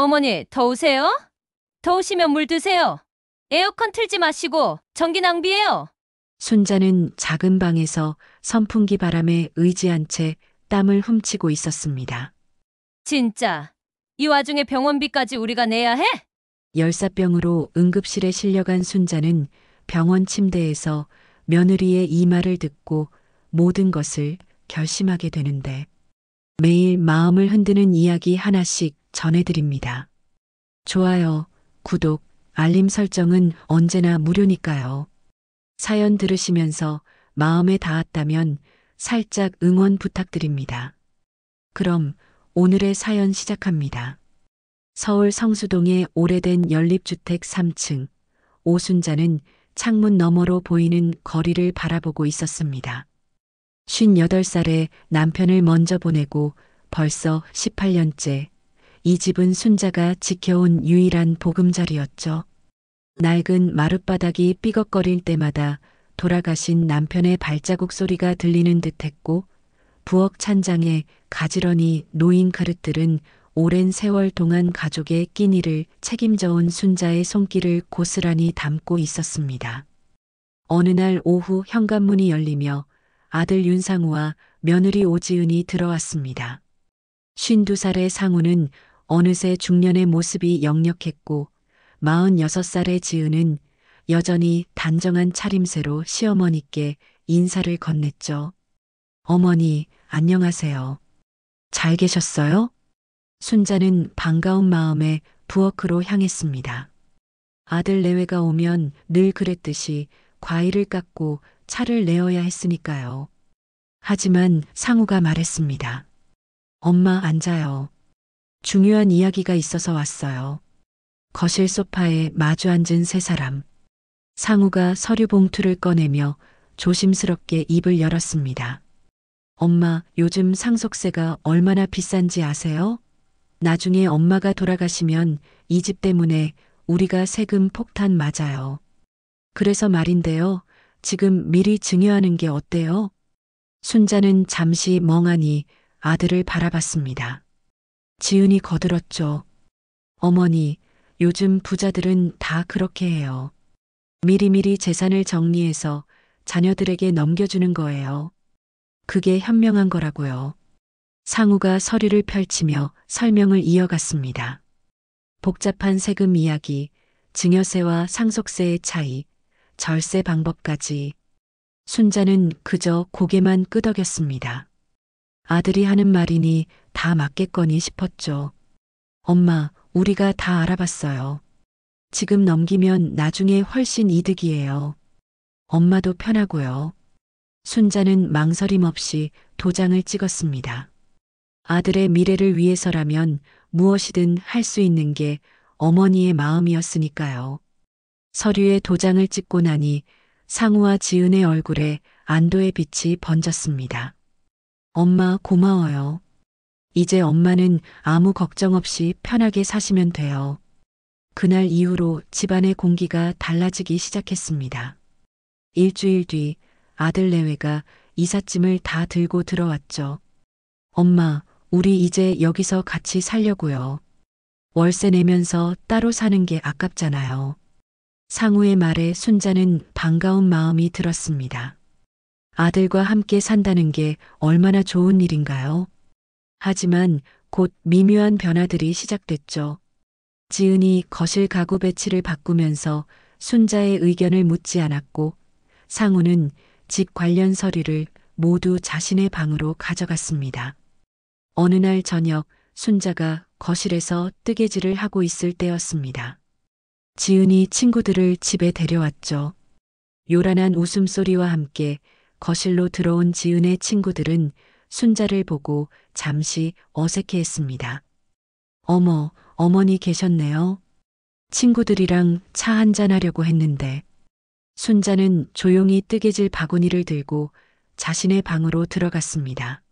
어머니, 더우세요? 더우시면 물 드세요. 에어컨 틀지 마시고 전기 낭비해요. 순자는 작은 방에서 선풍기 바람에 의지한 채 땀을 훔치고 있었습니다. 진짜. 이 와중에 병원비까지 우리가 내야 해? 열사병으로 응급실에 실려간 순자는 병원 침대에서 며느리의 이 말을 듣고 모든 것을 결심하게 되는데 매일 마음을 흔드는 이야기 하나씩 전해드립니다. 좋아요, 구독, 알림 설정은 언제나 무료니까요. 사연 들으시면서 마음에 닿았다면 살짝 응원 부탁드립니다. 그럼 오늘의 사연 시작합니다. 서울 성수동의 오래된 연립주택 3층. 오순자는 창문 너머로 보이는 거리를 바라보고 있었습니다. 58살에 남편을 먼저 보내고 벌써 18년째. 이 집은 순자가 지켜온 유일한 보금자리였죠. 낡은 마룻바닥이 삐걱거릴 때마다 돌아가신 남편의 발자국 소리가 들리는 듯했고 부엌 찬장에 가지런히 놓인 그릇들은 오랜 세월 동안 가족의 끼니를 책임져온 순자의 손길을 고스란히 담고 있었습니다. 어느 날 오후 현관문이 열리며 아들 윤상우와 며느리 오지은이 들어왔습니다. 52살의 상우는 어느새 중년의 모습이 역력했고 46살의 지은은 여전히 단정한 차림새로 시어머니께 인사를 건넸죠. 어머니, 안녕하세요. 잘 계셨어요? 순자는 반가운 마음에 부엌으로 향했습니다. 아들 내외가 오면 늘 그랬듯이 과일을 깎고 차를 내어야 했으니까요. 하지만 상우가 말했습니다. 엄마 앉아요. 중요한 이야기가 있어서 왔어요. 거실 소파에 마주 앉은 세 사람. 상우가 서류 봉투를 꺼내며 조심스럽게 입을 열었습니다. 엄마, 요즘 상속세가 얼마나 비싼지 아세요? 나중에 엄마가 돌아가시면 이 집 때문에 우리가 세금 폭탄 맞아요. 그래서 말인데요. 지금 미리 증여하는 게 어때요? 순자는 잠시 멍하니 아들을 바라봤습니다. 지은이 거들었죠. 어머니, 요즘 부자들은 다 그렇게 해요. 미리미리 재산을 정리해서 자녀들에게 넘겨주는 거예요. 그게 현명한 거라고요. 상우가 서류를 펼치며 설명을 이어갔습니다. 복잡한 세금 이야기, 증여세와 상속세의 차이, 절세 방법까지. 순자는 그저 고개만 끄덕였습니다. 아들이 하는 말이니 다 맞겠거니 싶었죠. 엄마, 우리가 다 알아봤어요. 지금 넘기면 나중에 훨씬 이득이에요. 엄마도 편하고요. 순자는 망설임 없이 도장을 찍었습니다. 아들의 미래를 위해서라면 무엇이든 할 수 있는 게 어머니의 마음이었으니까요. 서류에 도장을 찍고 나니 상우와 지은의 얼굴에 안도의 빛이 번졌습니다. 엄마 고마워요. 이제 엄마는 아무 걱정 없이 편하게 사시면 돼요. 그날 이후로 집안의 공기가 달라지기 시작했습니다. 일주일 뒤 아들 내외가 이삿짐을 다 들고 들어왔죠. 엄마, 우리 이제 여기서 같이 살려고요. 월세 내면서 따로 사는 게 아깝잖아요. 상우의 말에 순자는 반가운 마음이 들었습니다. 아들과 함께 산다는 게 얼마나 좋은 일인가요? 하지만 곧 미묘한 변화들이 시작됐죠. 지은이 거실 가구 배치를 바꾸면서 순자의 의견을 묻지 않았고 상우는 집 관련 서류를 모두 자신의 방으로 가져갔습니다. 어느 날 저녁 순자가 거실에서 뜨개질을 하고 있을 때였습니다. 지은이 친구들을 집에 데려왔죠. 요란한 웃음소리와 함께 거실로 들어온 지은의 친구들은 순자를 보고 잠시 어색해했습니다. 어머, 어머니 계셨네요. 친구들이랑 차 한잔 하려고 했는데 순자는 조용히 뜨개질 바구니를 들고 자신의 방으로 들어갔습니다.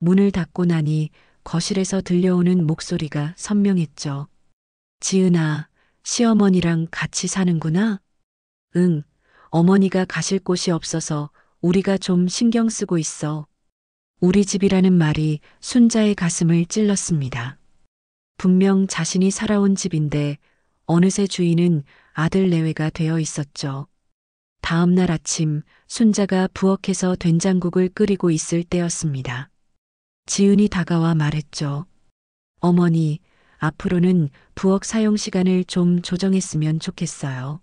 문을 닫고 나니 거실에서 들려오는 목소리가 선명했죠. 지은아, 시어머니랑 같이 사는구나? 응, 어머니가 가실 곳이 없어서 우리가 좀 신경 쓰고 있어. 우리 집이라는 말이 순자의 가슴을 찔렀습니다. 분명 자신이 살아온 집인데 어느새 주인은 아들 내외가 되어 있었죠. 다음 날 아침 순자가 부엌에서 된장국을 끓이고 있을 때였습니다. 지은이 다가와 말했죠. 어머니, 앞으로는 부엌 사용 시간을 좀 조정했으면 좋겠어요.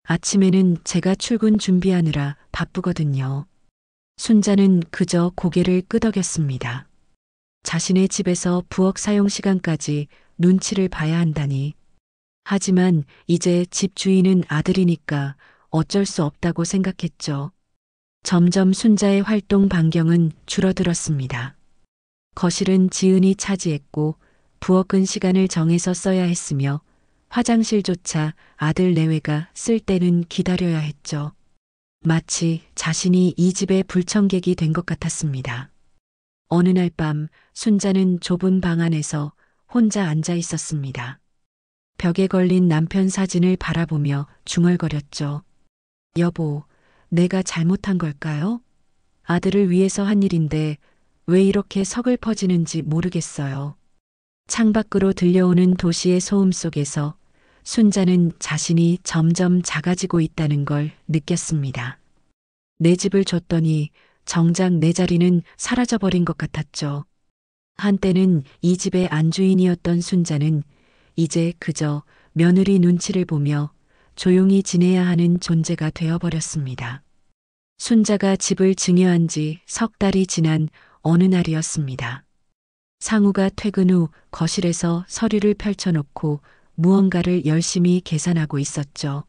아침에는 제가 출근 준비하느라 바쁘거든요. 순자는 그저 고개를 끄덕였습니다. 자신의 집에서 부엌 사용 시간까지 눈치를 봐야 한다니. 하지만 이제 집 주인은 아들이니까 어쩔 수 없다고 생각했죠. 점점 순자의 활동 반경은 줄어들었습니다. 거실은 지은이 차지했고 부엌은 시간을 정해서 써야 했으며 화장실조차 아들 내외가 쓸 때는 기다려야 했죠. 마치 자신이 이 집의 불청객이 된 것 같았습니다. 어느 날 밤 순자는 좁은 방 안에서 혼자 앉아 있었습니다. 벽에 걸린 남편 사진을 바라보며 중얼거렸죠. 여보, 내가 잘못한 걸까요? 아들을 위해서 한 일인데 왜 이렇게 서글퍼지는지 모르겠어요. 창밖으로 들려오는 도시의 소음 속에서 순자는 자신이 점점 작아지고 있다는 걸 느꼈습니다. 내 집을 줬더니 정작 내 자리는 사라져버린 것 같았죠. 한때는 이 집의 안주인이었던 순자는 이제 그저 며느리 눈치를 보며 조용히 지내야 하는 존재가 되어버렸습니다. 순자가 집을 증여한 지 석 달이 지난 어느 날이었습니다. 상우가 퇴근 후 거실에서 서류를 펼쳐놓고 무언가를 열심히 계산하고 있었죠.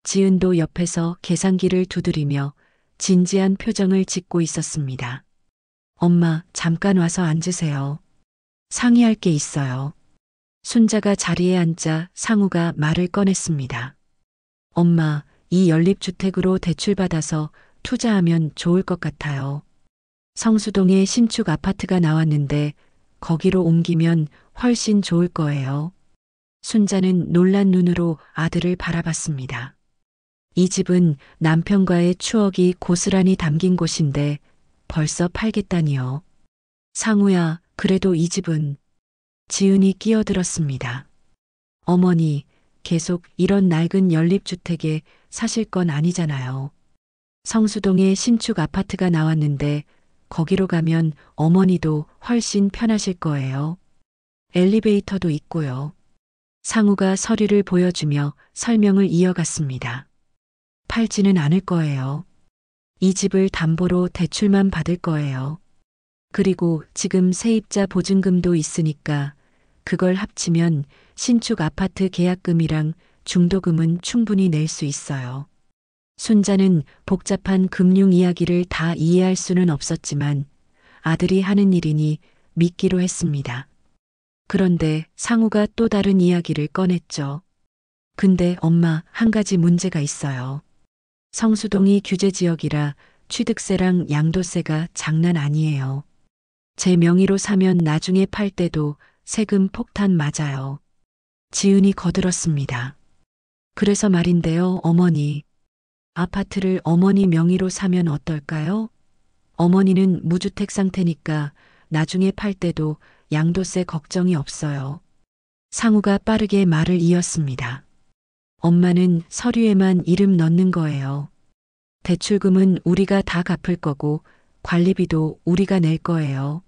지은도 옆에서 계산기를 두드리며 진지한 표정을 짓고 있었습니다. 엄마, 잠깐 와서 앉으세요. 상의할 게 있어요. 순자가 자리에 앉자 상우가 말을 꺼냈습니다. 엄마, 이 연립주택으로 대출받아서 투자하면 좋을 것 같아요. 성수동에 신축 아파트가 나왔는데 거기로 옮기면 훨씬 좋을 거예요. 순자는 놀란 눈으로 아들을 바라봤습니다. 이 집은 남편과의 추억이 고스란히 담긴 곳인데 벌써 팔겠다니요. 상우야, 그래도 이 집은. 지은이 끼어들었습니다. 어머니, 계속 이런 낡은 연립주택에 사실 건 아니잖아요. 성수동에 신축 아파트가 나왔는데 거기로 가면 어머니도 훨씬 편하실 거예요. 엘리베이터도 있고요. 상우가 서류를 보여주며 설명을 이어갔습니다. 팔지는 않을 거예요. 이 집을 담보로 대출만 받을 거예요. 그리고 지금 세입자 보증금도 있으니까 그걸 합치면 신축 아파트 계약금이랑 중도금은 충분히 낼 수 있어요. 순자는 복잡한 금융 이야기를 다 이해할 수는 없었지만 아들이 하는 일이니 믿기로 했습니다. 그런데 상우가 또 다른 이야기를 꺼냈죠. 근데 엄마, 한 가지 문제가 있어요. 성수동이 규제지역이라 취득세랑 양도세가 장난 아니에요. 제 명의로 사면 나중에 팔 때도 세금 폭탄 맞아요. 지은이 거들었습니다. 그래서 말인데요, 어머니. 아파트를 어머니 명의로 사면 어떨까요? 어머니는 무주택 상태니까 나중에 팔 때도 양도세 걱정이 없어요. 상우가 빠르게 말을 이었습니다. 엄마는 서류에만 이름 넣는 거예요. 대출금은 우리가 다 갚을 거고 관리비도 우리가 낼 거예요.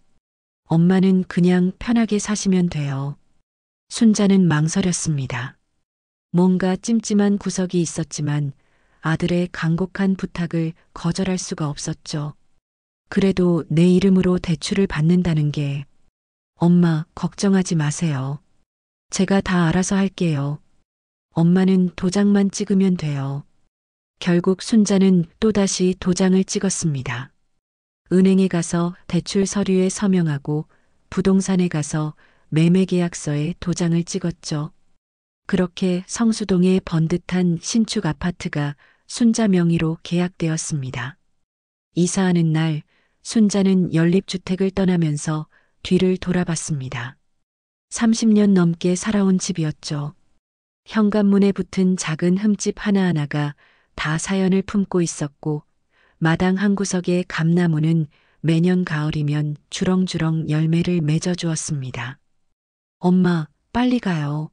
엄마는 그냥 편하게 사시면 돼요. 순자는 망설였습니다. 뭔가 찜찜한 구석이 있었지만 아들의 간곡한 부탁을 거절할 수가 없었죠. 그래도 내 이름으로 대출을 받는다는 게 엄마, 걱정하지 마세요. 제가 다 알아서 할게요. 엄마는 도장만 찍으면 돼요. 결국 순자는 또다시 도장을 찍었습니다. 은행에 가서 대출 서류에 서명하고 부동산에 가서 매매계약서에 도장을 찍었죠. 그렇게 성수동의 번듯한 신축 아파트가 순자 명의로 계약되었습니다. 이사하는 날 순자는 연립주택을 떠나면서 뒤를 돌아봤습니다. 30년 넘게 살아온 집이었죠. 현관문에 붙은 작은 흠집 하나하나가 다 사연을 품고 있었고 마당 한 구석의 감나무는 매년 가을이면 주렁주렁 열매를 맺어 주었습니다. 엄마, 빨리 가요.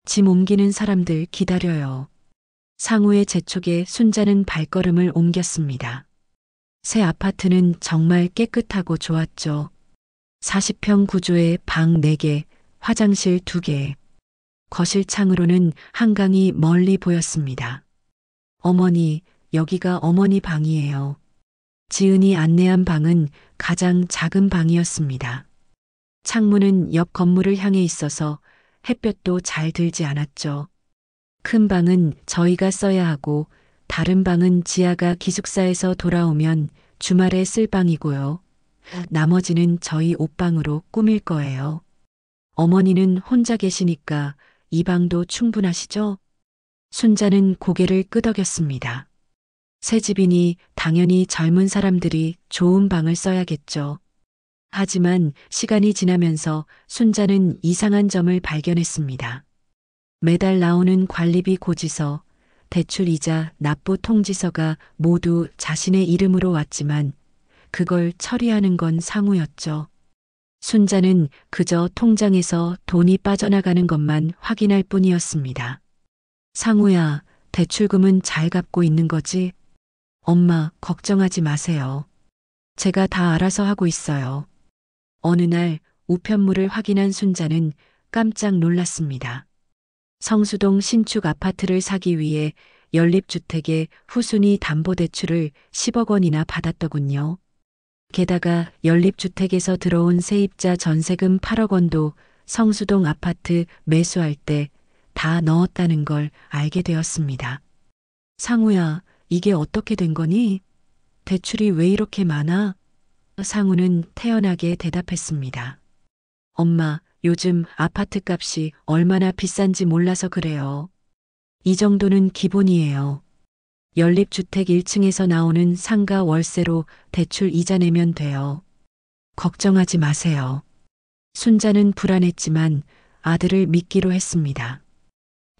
짐 옮기는 사람들 기다려요. 상우의 재촉에 순자는 발걸음을 옮겼습니다. 새 아파트는 정말 깨끗하고 좋았죠. 40평 구조의 방 4개, 화장실 2개. 거실 창으로는 한강이 멀리 보였습니다. 어머니, 여기가 어머니 방이에요. 지은이 안내한 방은 가장 작은 방이었습니다. 창문은 옆 건물을 향해 있어서 햇볕도 잘 들지 않았죠. 큰 방은 저희가 써야 하고 다른 방은 지아가 기숙사에서 돌아오면 주말에 쓸 방이고요. 나머지는 저희 옷방으로 꾸밀 거예요. 어머니는 혼자 계시니까 이 방도 충분하시죠? 순자는 고개를 끄덕였습니다. 새 집이니 당연히 젊은 사람들이 좋은 방을 써야겠죠. 하지만 시간이 지나면서 순자는 이상한 점을 발견했습니다. 매달 나오는 관리비 고지서, 대출이자 납부 통지서가 모두 자신의 이름으로 왔지만 그걸 처리하는 건 상우였죠. 순자는 그저 통장에서 돈이 빠져나가는 것만 확인할 뿐이었습니다. 상우야, 대출금은 잘 갚고 있는 거지? 엄마, 걱정하지 마세요. 제가 다 알아서 하고 있어요. 어느 날 우편물을 확인한 순자는 깜짝 놀랐습니다. 성수동 신축 아파트를 사기 위해 연립주택의 후순위 담보대출을 10억 원이나 받았더군요. 게다가 연립주택에서 들어온 세입자 전세금 8억 원도 성수동 아파트 매수할 때 다 넣었다는 걸 알게 되었습니다. 상우야, 이게 어떻게 된 거니? 대출이 왜 이렇게 많아? 상우는 태연하게 대답했습니다. 엄마, 요즘 아파트 값이 얼마나 비싼지 몰라서 그래요. 이 정도는 기본이에요. 연립주택 1층에서 나오는 상가 월세로 대출 이자 내면 돼요. 걱정하지 마세요. 순자는 불안했지만 아들을 믿기로 했습니다.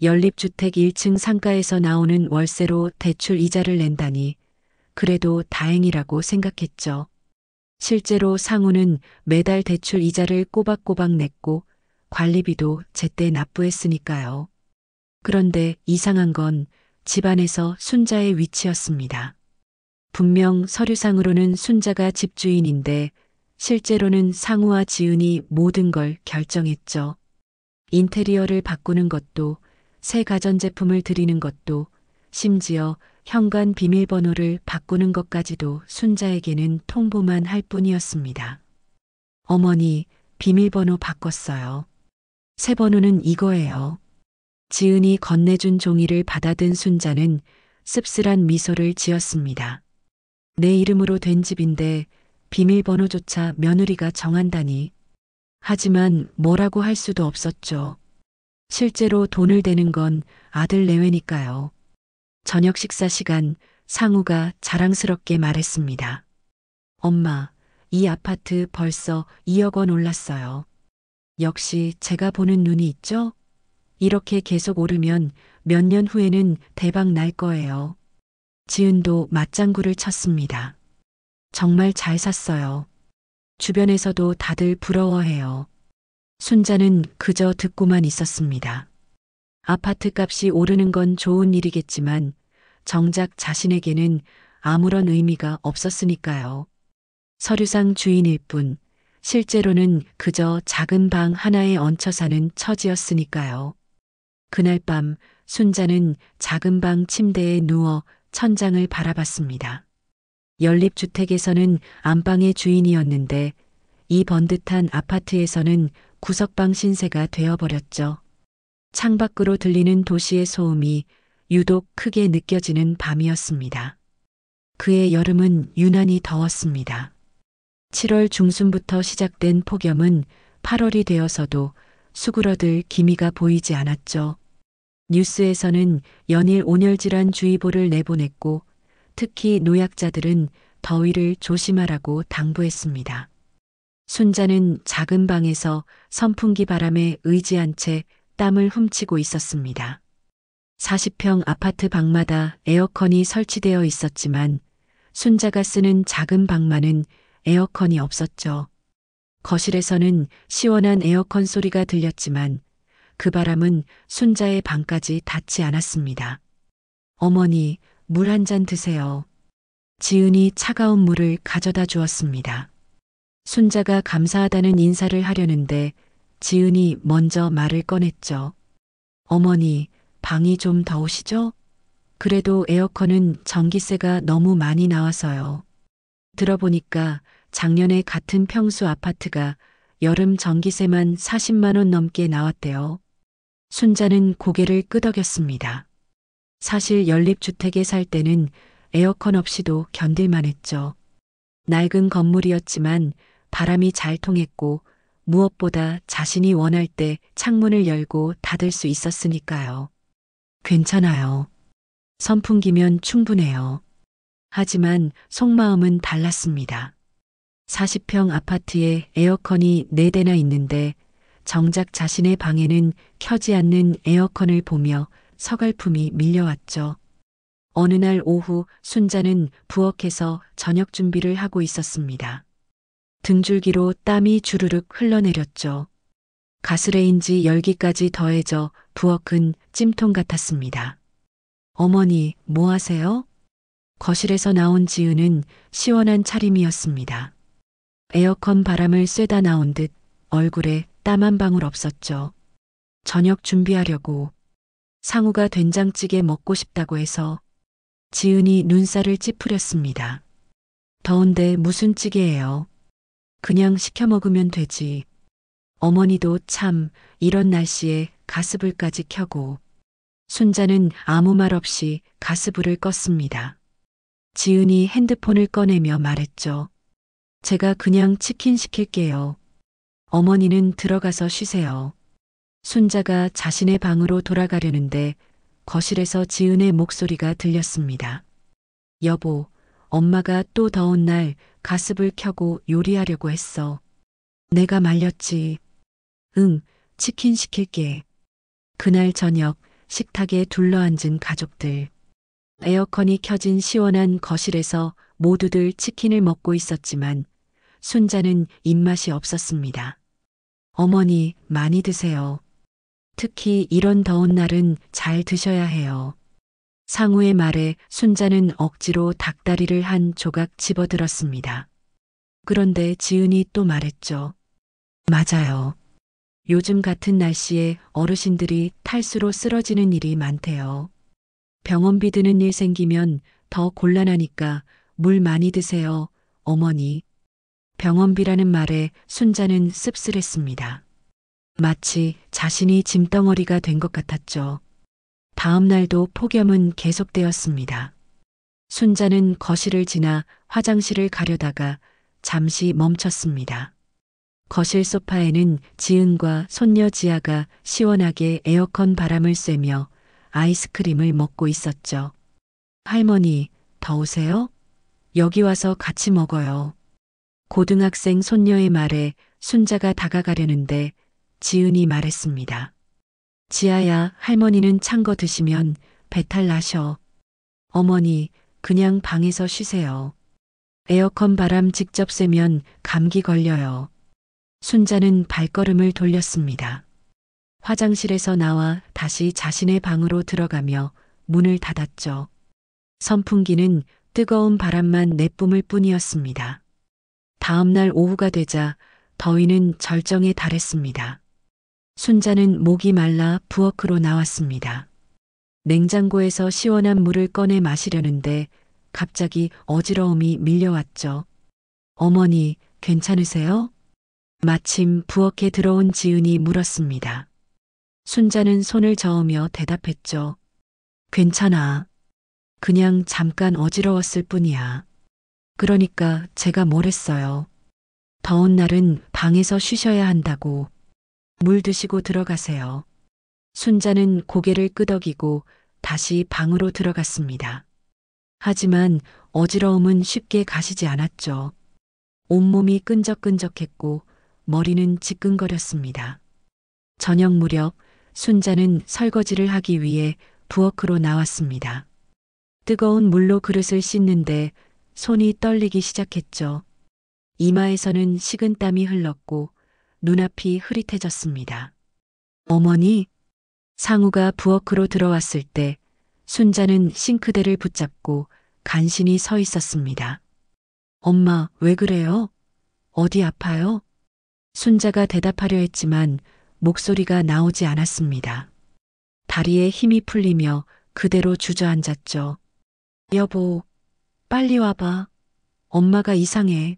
연립주택 1층 상가에서 나오는 월세로 대출 이자를 낸다니 그래도 다행이라고 생각했죠. 실제로 상우는 매달 대출 이자를 꼬박꼬박 냈고 관리비도 제때 납부했으니까요. 그런데 이상한 건 집안에서 순자의 위치였습니다. 분명 서류상으로는 순자가 집주인인데 실제로는 상우와 지은이 모든 걸 결정했죠. 인테리어를 바꾸는 것도 새 가전제품을 드리는 것도 심지어 현관 비밀번호를 바꾸는 것까지도 순자에게는 통보만 할 뿐이었습니다. 어머니, 비밀번호 바꿨어요. 새 번호는 이거예요. 지은이 건네준 종이를 받아든 순자는 씁쓸한 미소를 지었습니다. 내 이름으로 된 집인데 비밀번호조차 며느리가 정한다니. 하지만 뭐라고 할 수도 없었죠. 실제로 돈을 대는 건 아들 내외니까요. 저녁 식사 시간 상우가 자랑스럽게 말했습니다. 엄마, 이 아파트 벌써 2억 원 올랐어요. 역시 제가 보는 눈이 있죠? 이렇게 계속 오르면 몇 년 후에는 대박 날 거예요. 지은도 맞장구를 쳤습니다. 정말 잘 샀어요. 주변에서도 다들 부러워해요. 순자는 그저 듣고만 있었습니다. 아파트 값이 오르는 건 좋은 일이겠지만 정작 자신에게는 아무런 의미가 없었으니까요. 서류상 주인일 뿐 실제로는 그저 작은 방 하나에 얹혀 사는 처지였으니까요. 그날 밤 순자는 작은 방 침대에 누워 천장을 바라봤습니다. 연립주택에서는 안방의 주인이었는데 이 번듯한 아파트에서는 구석방 신세가 되어버렸죠. 창밖으로 들리는 도시의 소음이 유독 크게 느껴지는 밤이었습니다. 그의 여름은 유난히 더웠습니다. 7월 중순부터 시작된 폭염은 8월이 되어서도 수그러들 기미가 보이지 않았죠. 뉴스에서는 연일 온열질환 주의보를 내보냈고 특히 노약자들은 더위를 조심하라고 당부했습니다. 순자는 작은 방에서 선풍기 바람에 의지한 채 땀을 훔치고 있었습니다. 40평 아파트 방마다 에어컨이 설치되어 있었지만 순자가 쓰는 작은 방만은 에어컨이 없었죠. 거실에서는 시원한 에어컨 소리가 들렸지만 그 바람은 순자의 방까지 닿지 않았습니다. 어머니, 물 한 잔 드세요. 지은이 차가운 물을 가져다 주었습니다. 순자가 감사하다는 인사를 하려는데 지은이 먼저 말을 꺼냈죠. 어머니, 방이 좀 더우시죠? 그래도 에어컨은 전기세가 너무 많이 나와서요. 들어보니까 작년에 같은 평수 아파트가 여름 전기세만 40만 원 넘게 나왔대요. 순자는 고개를 끄덕였습니다. 사실 연립주택에 살 때는 에어컨 없이도 견딜만 했죠. 낡은 건물이었지만 바람이 잘 통했고 무엇보다 자신이 원할 때 창문을 열고 닫을 수 있었으니까요. 괜찮아요. 선풍기면 충분해요. 하지만 속마음은 달랐습니다. 40평 아파트에 에어컨이 4대나 있는데 정작 자신의 방에는 켜지 않는 에어컨을 보며 서글픔이 밀려왔죠. 어느 날 오후 순자는 부엌에서 저녁 준비를 하고 있었습니다. 등줄기로 땀이 주르륵 흘러내렸죠. 가스레인지 열기까지 더해져 부엌은 찜통 같았습니다. 어머니, 뭐 하세요? 거실에서 나온 지은은 시원한 차림이었습니다. 에어컨 바람을 쐬다 나온 듯 얼굴에 땀 한 방울 없었죠. 저녁 준비하려고. 상우가 된장찌개 먹고 싶다고 해서. 지은이 눈살을 찌푸렸습니다. 더운데 무슨 찌개예요? 그냥 시켜 먹으면 되지. 어머니도 참 이런 날씨에 가스불까지 켜고. 순자는 아무 말 없이 가스불을 껐습니다. 지은이 핸드폰을 꺼내며 말했죠. 제가 그냥 치킨 시킬게요. 어머니는 들어가서 쉬세요. 순자가 자신의 방으로 돌아가려는데 거실에서 지은의 목소리가 들렸습니다. 여보, 엄마가 또 더운 날 가스불 켜고 요리하려고 했어. 내가 말렸지. 응, 치킨 시킬게. 그날 저녁 식탁에 둘러앉은 가족들. 에어컨이 켜진 시원한 거실에서 모두들 치킨을 먹고 있었지만 순자는 입맛이 없었습니다. 어머니, 많이 드세요. 특히 이런 더운 날은 잘 드셔야 해요. 상우의 말에 순자는 억지로 닭다리를 한 조각 집어들었습니다. 그런데 지은이 또 말했죠. 맞아요. 요즘 같은 날씨에 어르신들이 탈수로 쓰러지는 일이 많대요. 병원비 드는 일 생기면 더 곤란하니까 물 많이 드세요, 어머니. 병원비라는 말에 순자는 씁쓸했습니다. 마치 자신이 짐덩어리가 된 것 같았죠. 다음 날도 폭염은 계속되었습니다. 순자는 거실을 지나 화장실을 가려다가 잠시 멈췄습니다. 거실 소파에는 지은과 손녀 지아가 시원하게 에어컨 바람을 쐬며 아이스크림을 먹고 있었죠. 할머니, 더우세요? 여기 와서 같이 먹어요. 고등학생 손녀의 말에 순자가 다가가려는데 지은이 말했습니다. 지아야, 할머니는 찬 거 드시면 배탈 나셔. 어머니, 그냥 방에서 쉬세요. 에어컨 바람 직접 쐬면 감기 걸려요. 순자는 발걸음을 돌렸습니다. 화장실에서 나와 다시 자신의 방으로 들어가며 문을 닫았죠. 선풍기는 뜨거운 바람만 내뿜을 뿐이었습니다. 다음 날 오후가 되자 더위는 절정에 달했습니다. 순자는 목이 말라 부엌으로 나왔습니다. 냉장고에서 시원한 물을 꺼내 마시려는데 갑자기 어지러움이 밀려왔죠. 어머니, 괜찮으세요? 마침 부엌에 들어온 지은이 물었습니다. 순자는 손을 저으며 대답했죠. 괜찮아. 그냥 잠깐 어지러웠을 뿐이야. 그러니까 제가 뭘 했어요. 더운 날은 방에서 쉬셔야 한다고. 물 드시고 들어가세요. 순자는 고개를 끄덕이고 다시 방으로 들어갔습니다. 하지만 어지러움은 쉽게 가시지 않았죠. 온몸이 끈적끈적했고 머리는 지끈거렸습니다. 저녁 무렵 순자는 설거지를 하기 위해 부엌으로 나왔습니다. 뜨거운 물로 그릇을 씻는데 손이 떨리기 시작했죠. 이마에서는 식은땀이 흘렀고 눈앞이 흐릿해졌습니다. 어머니, 상우가 부엌으로 들어왔을 때 순자는 싱크대를 붙잡고 간신히 서 있었습니다. 엄마, 왜 그래요? 어디 아파요? 순자가 대답하려 했지만 목소리가 나오지 않았습니다. 다리에 힘이 풀리며 그대로 주저앉았죠. 여보, 빨리 와봐. 엄마가 이상해.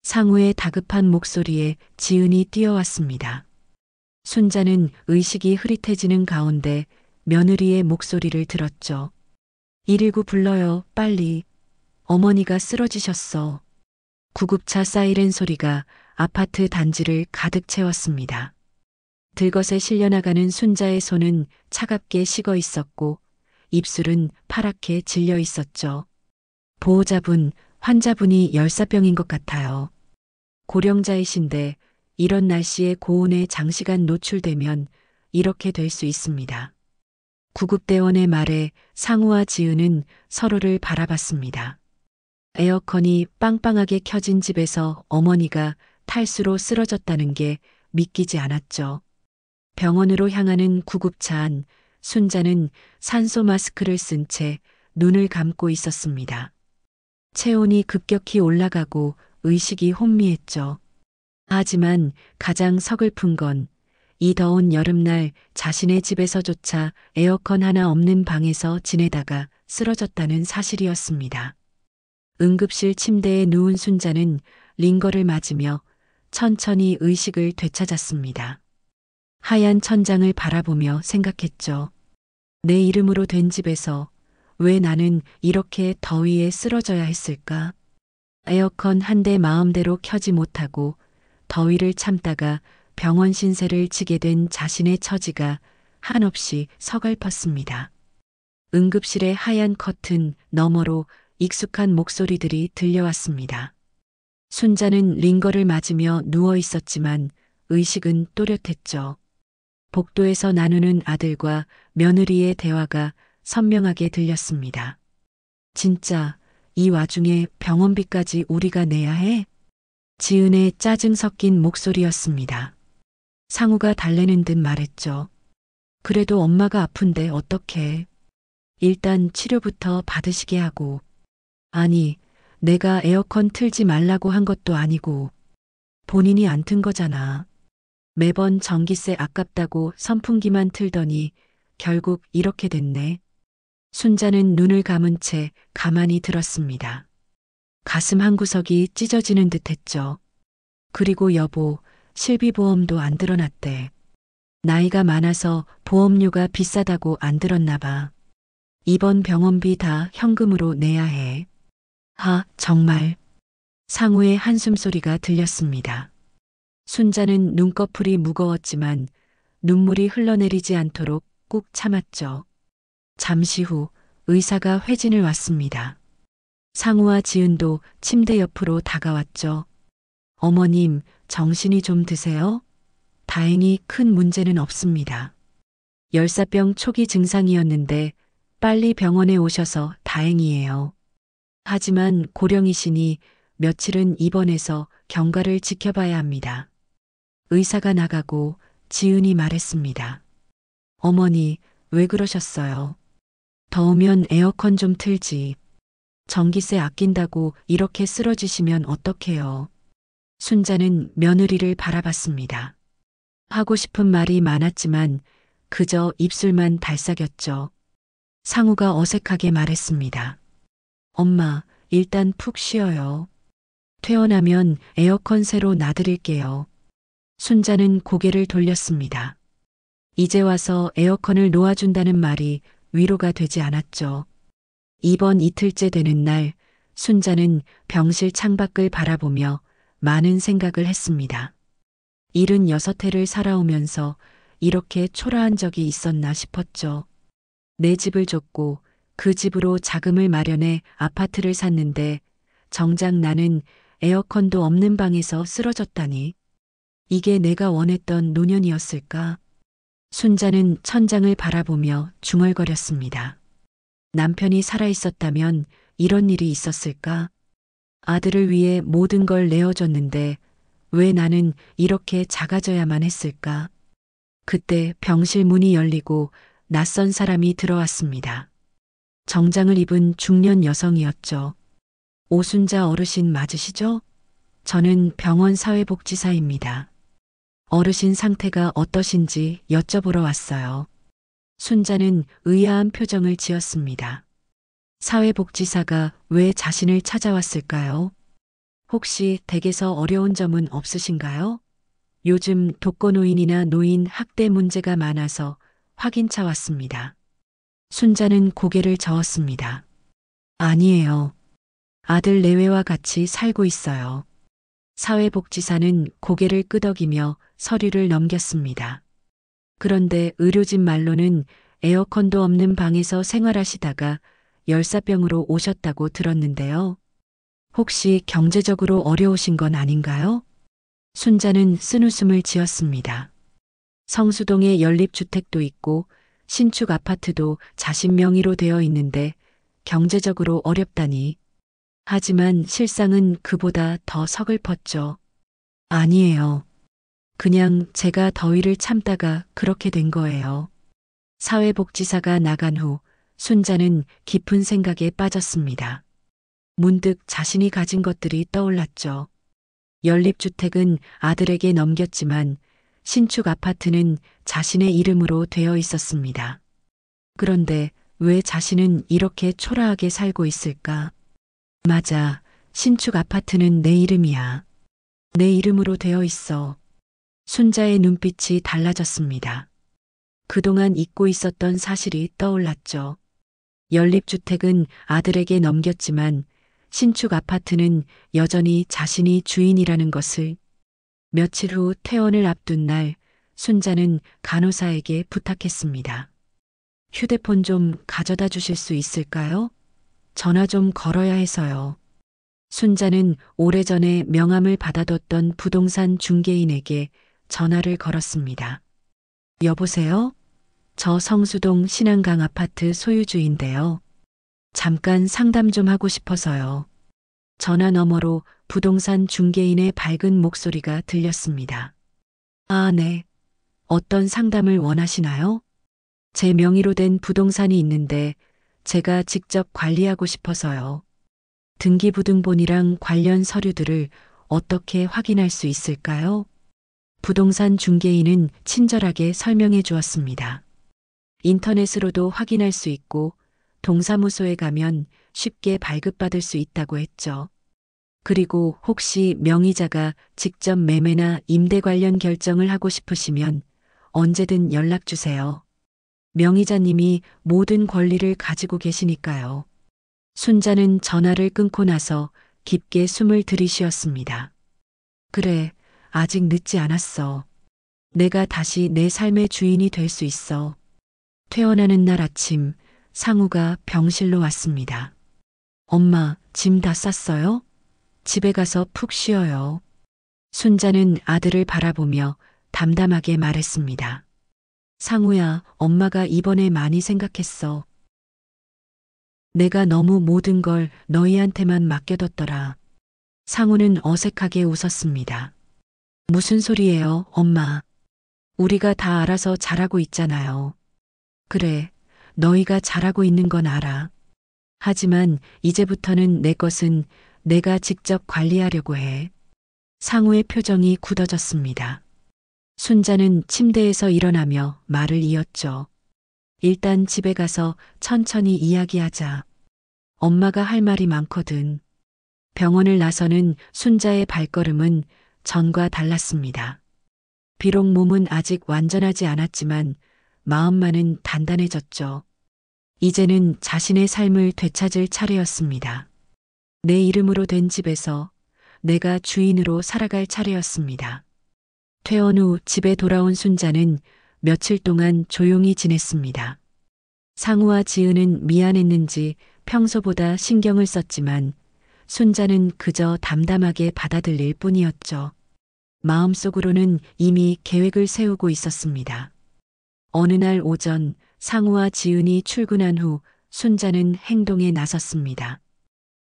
상우의 다급한 목소리에 지은이 뛰어왔습니다. 순자는 의식이 흐릿해지는 가운데 며느리의 목소리를 들었죠. 119 불러요, 빨리. 어머니가 쓰러지셨어. 구급차 사이렌 소리가 아파트 단지를 가득 채웠습니다. 들것에 실려나가는 순자의 손은 차갑게 식어 있었고 입술은 파랗게 질려 있었죠. 보호자분, 환자분이 열사병인 것 같아요. 고령자이신데 이런 날씨에 고온에 장시간 노출되면 이렇게 될 수 있습니다. 구급대원의 말에 상우와 지은은 서로를 바라봤습니다. 에어컨이 빵빵하게 켜진 집에서 어머니가 탈수로 쓰러졌다는 게 믿기지 않았죠. 병원으로 향하는 구급차 안 순자는 산소 마스크를 쓴 채 눈을 감고 있었습니다. 체온이 급격히 올라가고 의식이 혼미했죠. 하지만 가장 서글픈 건 이 더운 여름날 자신의 집에서조차 에어컨 하나 없는 방에서 지내다가 쓰러졌다는 사실이었습니다. 응급실 침대에 누운 순자는 링거를 맞으며 천천히 의식을 되찾았습니다. 하얀 천장을 바라보며 생각했죠. 내 이름으로 된 집에서 왜 나는 이렇게 더위에 쓰러져야 했을까? 에어컨 한 대 마음대로 켜지 못하고 더위를 참다가 병원 신세를 지게 된 자신의 처지가 한없이 서글펐습니다. 응급실의 하얀 커튼 너머로 익숙한 목소리들이 들려왔습니다. 순자는 링거를 맞으며 누워 있었지만 의식은 또렷했죠. 복도에서 나누는 아들과 며느리의 대화가 선명하게 들렸습니다. 진짜 이 와중에 병원비까지 우리가 내야 해? 지은의 짜증 섞인 목소리였습니다. 상우가 달래는 듯 말했죠. 그래도 엄마가 아픈데 어떡해. 일단 치료부터 받으시게 하고. 아니, 내가 에어컨 틀지 말라고 한 것도 아니고 본인이 안 튼 거잖아. 매번 전기세 아깝다고 선풍기만 틀더니 결국 이렇게 됐네. 순자는 눈을 감은 채 가만히 들었습니다. 가슴 한구석이 찢어지는 듯 했죠. 그리고 여보, 실비보험도 안 들어놨대. 나이가 많아서 보험료가 비싸다고 안 들었나 봐. 이번 병원비 다 현금으로 내야 해. 정말. 상우의 한숨소리가 들렸습니다. 순자는 눈꺼풀이 무거웠지만 눈물이 흘러내리지 않도록 꾹 참았죠. 잠시 후 의사가 회진을 왔습니다. 상우와 지은도 침대 옆으로 다가왔죠. 어머님, 정신이 좀 드세요? 다행히 큰 문제는 없습니다. 열사병 초기 증상이었는데 빨리 병원에 오셔서 다행이에요. 하지만 고령이시니 며칠은 입원해서 경과를 지켜봐야 합니다. 의사가 나가고 지은이 말했습니다. 어머니, 왜 그러셨어요? 더우면 에어컨 좀 틀지. 전기세 아낀다고 이렇게 쓰러지시면 어떡해요? 순자는 며느리를 바라봤습니다. 하고 싶은 말이 많았지만 그저 입술만 달싹였죠. 상우가 어색하게 말했습니다. 엄마, 일단 푹 쉬어요. 퇴원하면 에어컨 새로 놔드릴게요. 순자는 고개를 돌렸습니다. 이제 와서 에어컨을 놓아준다는 말이 위로가 되지 않았죠. 입원 이틀째 되는 날, 순자는 병실 창밖을 바라보며 많은 생각을 했습니다. 76해를 살아오면서 이렇게 초라한 적이 있었나 싶었죠. 내 집을 줬고 그 집으로 자금을 마련해 아파트를 샀는데 정작 나는 에어컨도 없는 방에서 쓰러졌다니. 이게 내가 원했던 노년이었을까? 순자는 천장을 바라보며 중얼거렸습니다. 남편이 살아있었다면 이런 일이 있었을까? 아들을 위해 모든 걸 내어줬는데 왜 나는 이렇게 작아져야만 했을까? 그때 병실 문이 열리고 낯선 사람이 들어왔습니다. 정장을 입은 중년 여성이었죠. 오순자 어르신 맞으시죠? 저는 병원 사회복지사입니다. 어르신 상태가 어떠신지 여쭤보러 왔어요. 순자는 의아한 표정을 지었습니다. 사회복지사가 왜 자신을 찾아왔을까요? 혹시 댁에서 어려운 점은 없으신가요? 요즘 독거노인이나 노인 학대 문제가 많아서 확인차 왔습니다. 순자는 고개를 저었습니다. 아니에요. 아들 내외와 같이 살고 있어요. 사회복지사는 고개를 끄덕이며 서류를 넘겼습니다. 그런데 의료진 말로는 에어컨도 없는 방에서 생활하시다가 열사병으로 오셨다고 들었는데요. 혹시 경제적으로 어려우신 건 아닌가요? 순자는 쓴웃음을 지었습니다. 성수동에 연립주택도 있고 신축 아파트도 자신 명의로 되어 있는데 경제적으로 어렵다니. 하지만 실상은 그보다 더 서글펐죠. 아니에요. 그냥 제가 더위를 참다가 그렇게 된 거예요. 사회복지사가 나간 후 순자는 깊은 생각에 빠졌습니다. 문득 자신이 가진 것들이 떠올랐죠. 연립주택은 아들에게 넘겼지만 신축 아파트는 자신의 이름으로 되어 있었습니다. 그런데 왜 자신은 이렇게 초라하게 살고 있을까? 맞아. 신축 아파트는 내 이름이야. 내 이름으로 되어 있어. 순자의 눈빛이 달라졌습니다. 그동안 잊고 있었던 사실이 떠올랐죠. 연립주택은 아들에게 넘겼지만 신축 아파트는 여전히 자신이 주인이라는 것을. 며칠 후 퇴원을 앞둔 날 순자는 간호사에게 부탁했습니다. 휴대폰 좀 가져다 주실 수 있을까요? 전화 좀 걸어야 해서요. 순자는 오래전에 명함을 받아뒀던 부동산 중개인에게 전화를 걸었습니다. 여보세요? 저 성수동 신한강 아파트 소유주인데요. 잠깐 상담 좀 하고 싶어서요. 전화 너머로 부동산 중개인의 밝은 목소리가 들렸습니다. 아, 네. 어떤 상담을 원하시나요? 제 명의로 된 부동산이 있는데 제가 직접 관리하고 싶어서요. 등기부등본이랑 관련 서류들을 어떻게 확인할 수 있을까요? 부동산 중개인은 친절하게 설명해 주었습니다. 인터넷으로도 확인할 수 있고 동사무소에 가면 쉽게 발급받을 수 있다고 했죠. 그리고 혹시 명의자가 직접 매매나 임대 관련 결정을 하고 싶으시면 언제든 연락 주세요. 명의자님이 모든 권리를 가지고 계시니까요. 순자는 전화를 끊고 나서 깊게 숨을 들이쉬었습니다. 그래, 아직 늦지 않았어. 내가 다시 내 삶의 주인이 될 수 있어. 퇴원하는 날 아침, 상우가 병실로 왔습니다. 엄마, 짐 다 쌌어요? 집에 가서 푹 쉬어요. 순자는 아들을 바라보며 담담하게 말했습니다. 상우야, 엄마가 이번에 많이 생각했어. 내가 너무 모든 걸 너희한테만 맡겨뒀더라. 상우는 어색하게 웃었습니다. 무슨 소리예요, 엄마? 우리가 다 알아서 잘하고 있잖아요. 그래, 너희가 잘하고 있는 건 알아. 하지만 이제부터는 내 것은 내가 직접 관리하려고 해. 상우의 표정이 굳어졌습니다. 순자는 침대에서 일어나며 말을 이었죠. 일단 집에 가서 천천히 이야기하자. 엄마가 할 말이 많거든. 병원을 나서는 순자의 발걸음은 전과 달랐습니다. 비록 몸은 아직 완전하지 않았지만 마음만은 단단해졌죠. 이제는 자신의 삶을 되찾을 차례였습니다. 내 이름으로 된 집에서 내가 주인으로 살아갈 차례였습니다. 퇴원 후 집에 돌아온 순자는 며칠 동안 조용히 지냈습니다. 상우와 지은은 미안했는지 평소보다 신경을 썼지만 순자는 그저 담담하게 받아들일 뿐이었죠. 마음속으로는 이미 계획을 세우고 있었습니다. 어느 날 오전 상우와 지은이 출근한 후 순자는 행동에 나섰습니다.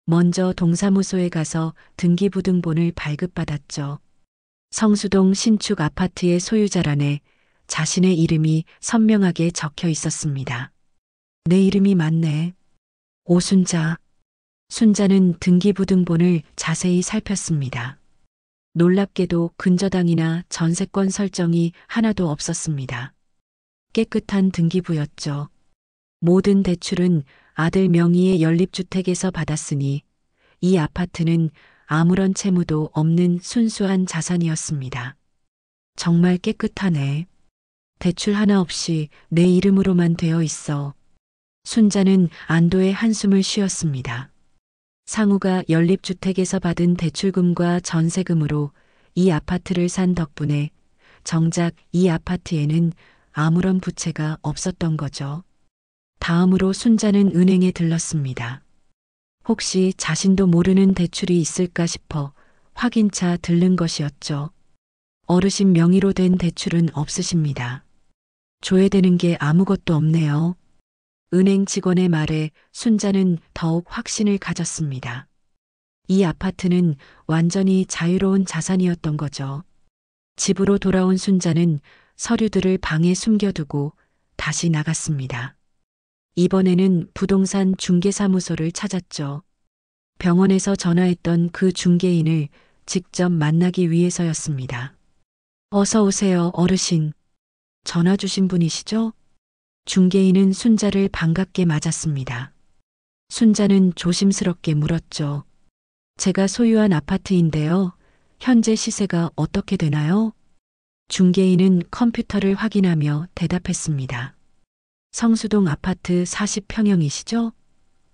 먼저 동사무소에 가서 등기부등본을 발급받았죠. 성수동 신축 아파트의 소유자란에 자신의 이름이 선명하게 적혀 있었습니다. 내 이름이 맞네. 오순자. 순자는 등기부등본을 자세히 살폈습니다. 놀랍게도 근저당이나 전세권 설정이 하나도 없었습니다. 깨끗한 등기부였죠. 모든 대출은 아들 명의의 연립주택에서 받았으니 이 아파트는 아무런 채무도 없는 순수한 자산이었습니다. 정말 깨끗하네. 대출 하나 없이 내 이름으로만 되어 있어. 순자는 안도의 한숨을 쉬었습니다. 상우가 연립주택에서 받은 대출금과 전세금으로 이 아파트를 산 덕분에 정작 이 아파트에는 아무런 부채가 없었던 거죠. 다음으로 순자는 은행에 들렀습니다. 혹시 자신도 모르는 대출이 있을까 싶어 확인차 들른 것이었죠. 어르신 명의로 된 대출은 없으십니다. 줘야 되는 게 아무것도 없네요. 은행 직원의 말에 순자는 더욱 확신을 가졌습니다. 이 아파트는 완전히 자유로운 자산이었던 거죠. 집으로 돌아온 순자는 서류들을 방에 숨겨두고 다시 나갔습니다. 이번에는 부동산 중개사무소를 찾았죠. 병원에서 전화했던 그 중개인을 직접 만나기 위해서였습니다. 어서 오세요, 어르신. 전화 주신 분이시죠? 중개인은 순자를 반갑게 맞았습니다. 순자는 조심스럽게 물었죠. 제가 소유한 아파트인데요. 현재 시세가 어떻게 되나요? 중개인은 컴퓨터를 확인하며 대답했습니다. 성수동 아파트 40평형이시죠?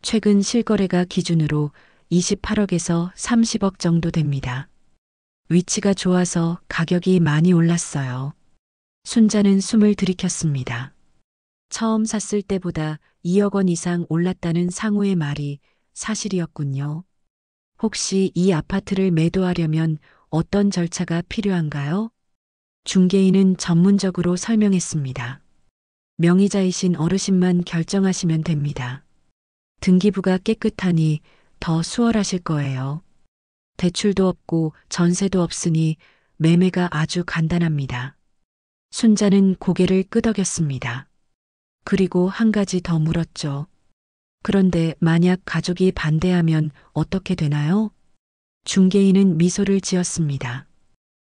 최근 실거래가 기준으로 28억에서 30억 정도 됩니다. 위치가 좋아서 가격이 많이 올랐어요. 순자는 숨을 들이켰습니다. 처음 샀을 때보다 2억 원 이상 올랐다는 상우의 말이 사실이었군요. 혹시 이 아파트를 매도하려면 어떤 절차가 필요한가요? 중개인은 전문적으로 설명했습니다. 명의자이신 어르신만 결정하시면 됩니다. 등기부가 깨끗하니 더 수월하실 거예요. 대출도 없고 전세도 없으니 매매가 아주 간단합니다. 순자는 고개를 끄덕였습니다. 그리고 한 가지 더 물었죠. 그런데 만약 가족이 반대하면 어떻게 되나요? 중개인은 미소를 지었습니다.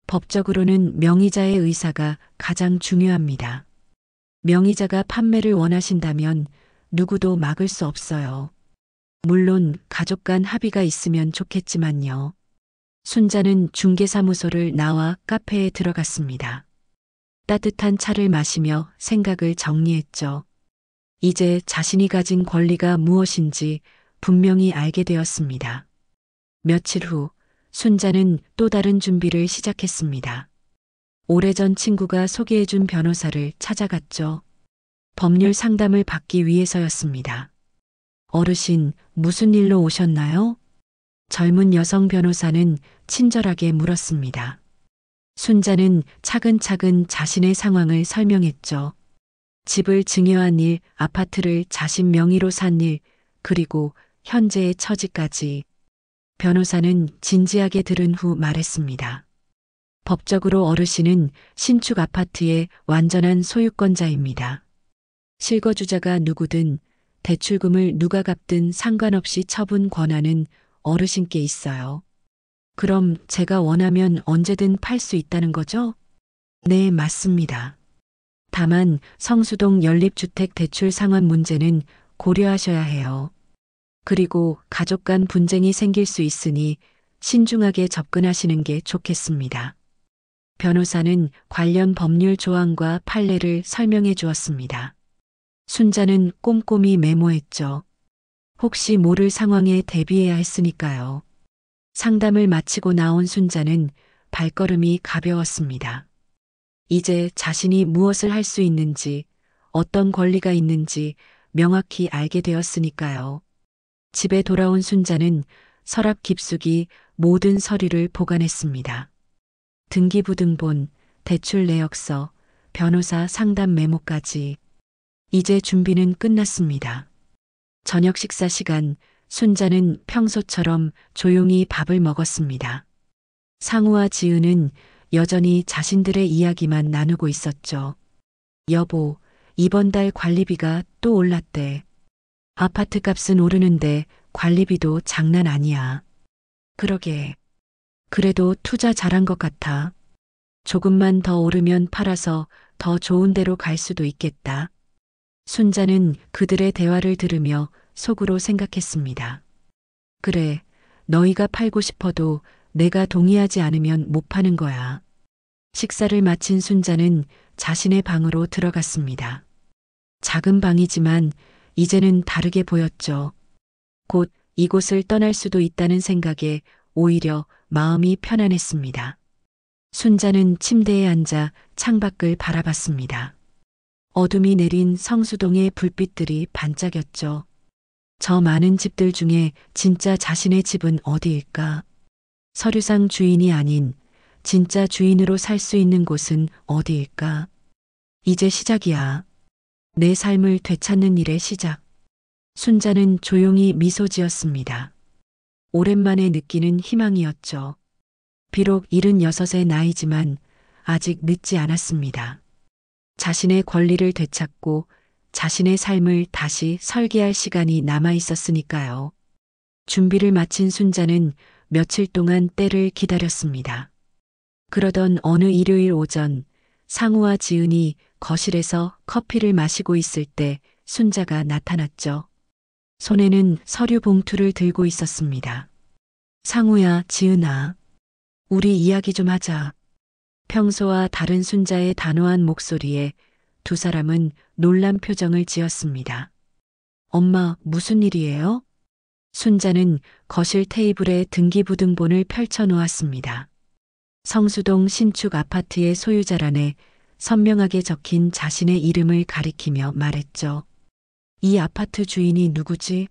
법적으로는 명의자의 의사가 가장 중요합니다. 명의자가 판매를 원하신다면 누구도 막을 수 없어요. 물론 가족 간 합의가 있으면 좋겠지만요. 순자는 중개사무소를 나와 카페에 들어갔습니다. 따뜻한 차를 마시며 생각을 정리했죠. 이제 자신이 가진 권리가 무엇인지 분명히 알게 되었습니다. 며칠 후 순자는 또 다른 준비를 시작했습니다. 오래전 친구가 소개해준 변호사를 찾아갔죠. 법률 상담을 받기 위해서였습니다. 어르신, 무슨 일로 오셨나요? 젊은 여성 변호사는 친절하게 물었습니다. 순자는 차근차근 자신의 상황을 설명했죠. 집을 증여한 일, 아파트를 자신 명의로 산 일, 그리고 현재의 처지까지. 변호사는 진지하게 들은 후 말했습니다. 법적으로 어르신은 신축 아파트의 완전한 소유권자입니다. 실거주자가 누구든 대출금을 누가 갚든 상관없이 처분 권한은 어르신께 있어요. 그럼 제가 원하면 언제든 팔 수 있다는 거죠? 네, 맞습니다. 다만 성수동 연립주택 대출 상환 문제는 고려하셔야 해요. 그리고 가족 간 분쟁이 생길 수 있으니 신중하게 접근하시는 게 좋겠습니다. 변호사는 관련 법률 조항과 판례를 설명해 주었습니다. 순자는 꼼꼼히 메모했죠. 혹시 모를 상황에 대비해야 했으니까요. 상담을 마치고 나온 순자는 발걸음이 가벼웠습니다. 이제 자신이 무엇을 할 수 있는지, 어떤 권리가 있는지 명확히 알게 되었으니까요. 집에 돌아온 순자는 서랍 깊숙이 모든 서류를 보관했습니다. 등기부등본, 대출 내역서, 변호사 상담 메모까지. 이제 준비는 끝났습니다. 저녁 식사 시간, 순자는 평소처럼 조용히 밥을 먹었습니다. 상우와 지은은 여전히 자신들의 이야기만 나누고 있었죠. 여보, 이번 달 관리비가 또 올랐대. 아파트 값은 오르는데 관리비도 장난 아니야. 그러게. 그래도 투자 잘한 것 같아. 조금만 더 오르면 팔아서 더 좋은 데로 갈 수도 있겠다. 순자는 그들의 대화를 들으며 속으로 생각했습니다. 그래, 너희가 팔고 싶어도 내가 동의하지 않으면 못 파는 거야. 식사를 마친 순자는 자신의 방으로 들어갔습니다. 작은 방이지만 이제는 다르게 보였죠. 곧 이곳을 떠날 수도 있다는 생각에 오히려 마음이 편안했습니다. 순자는 침대에 앉아 창밖을 바라봤습니다. 어둠이 내린 성수동의 불빛들이 반짝였죠. 저 많은 집들 중에 진짜 자신의 집은 어디일까? 서류상 주인이 아닌 진짜 주인으로 살 수 있는 곳은 어디일까? 이제 시작이야. 내 삶을 되찾는 일의 시작. 순자는 조용히 미소 지었습니다. 오랜만에 느끼는 희망이었죠. 비록 76의 나이지만 아직 늦지 않았습니다. 자신의 권리를 되찾고 자신의 삶을 다시 설계할 시간이 남아 있었으니까요. 준비를 마친 순자는 며칠 동안 때를 기다렸습니다. 그러던 어느 일요일 오전 상우와 지은이 거실에서 커피를 마시고 있을 때 순자가 나타났죠. 손에는 서류 봉투를 들고 있었습니다. 상우야, 지은아. 우리 이야기 좀 하자. 평소와 다른 순자의 단호한 목소리에 두 사람은 놀란 표정을 지었습니다. 엄마, 무슨 일이에요? 순자는 거실 테이블에 등기부등본을 펼쳐놓았습니다. 성수동 신축 아파트의 소유자란에 선명하게 적힌 자신의 이름을 가리키며 말했죠. 이 아파트 주인이 누구지?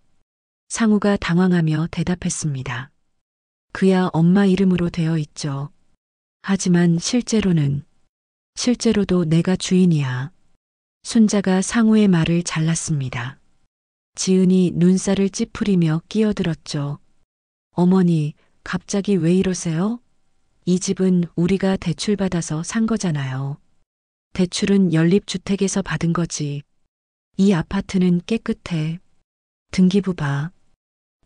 상우가 당황하며 대답했습니다. 그야 엄마 이름으로 되어 있죠. 하지만 실제로도 내가 주인이야. 순자가 상우의 말을 잘랐습니다. 지은이 눈살을 찌푸리며 끼어들었죠. 어머니, 갑자기 왜 이러세요? 이 집은 우리가 대출받아서 산 거잖아요. 대출은 연립주택에서 받은 거지. 이 아파트는 깨끗해. 등기부 봐.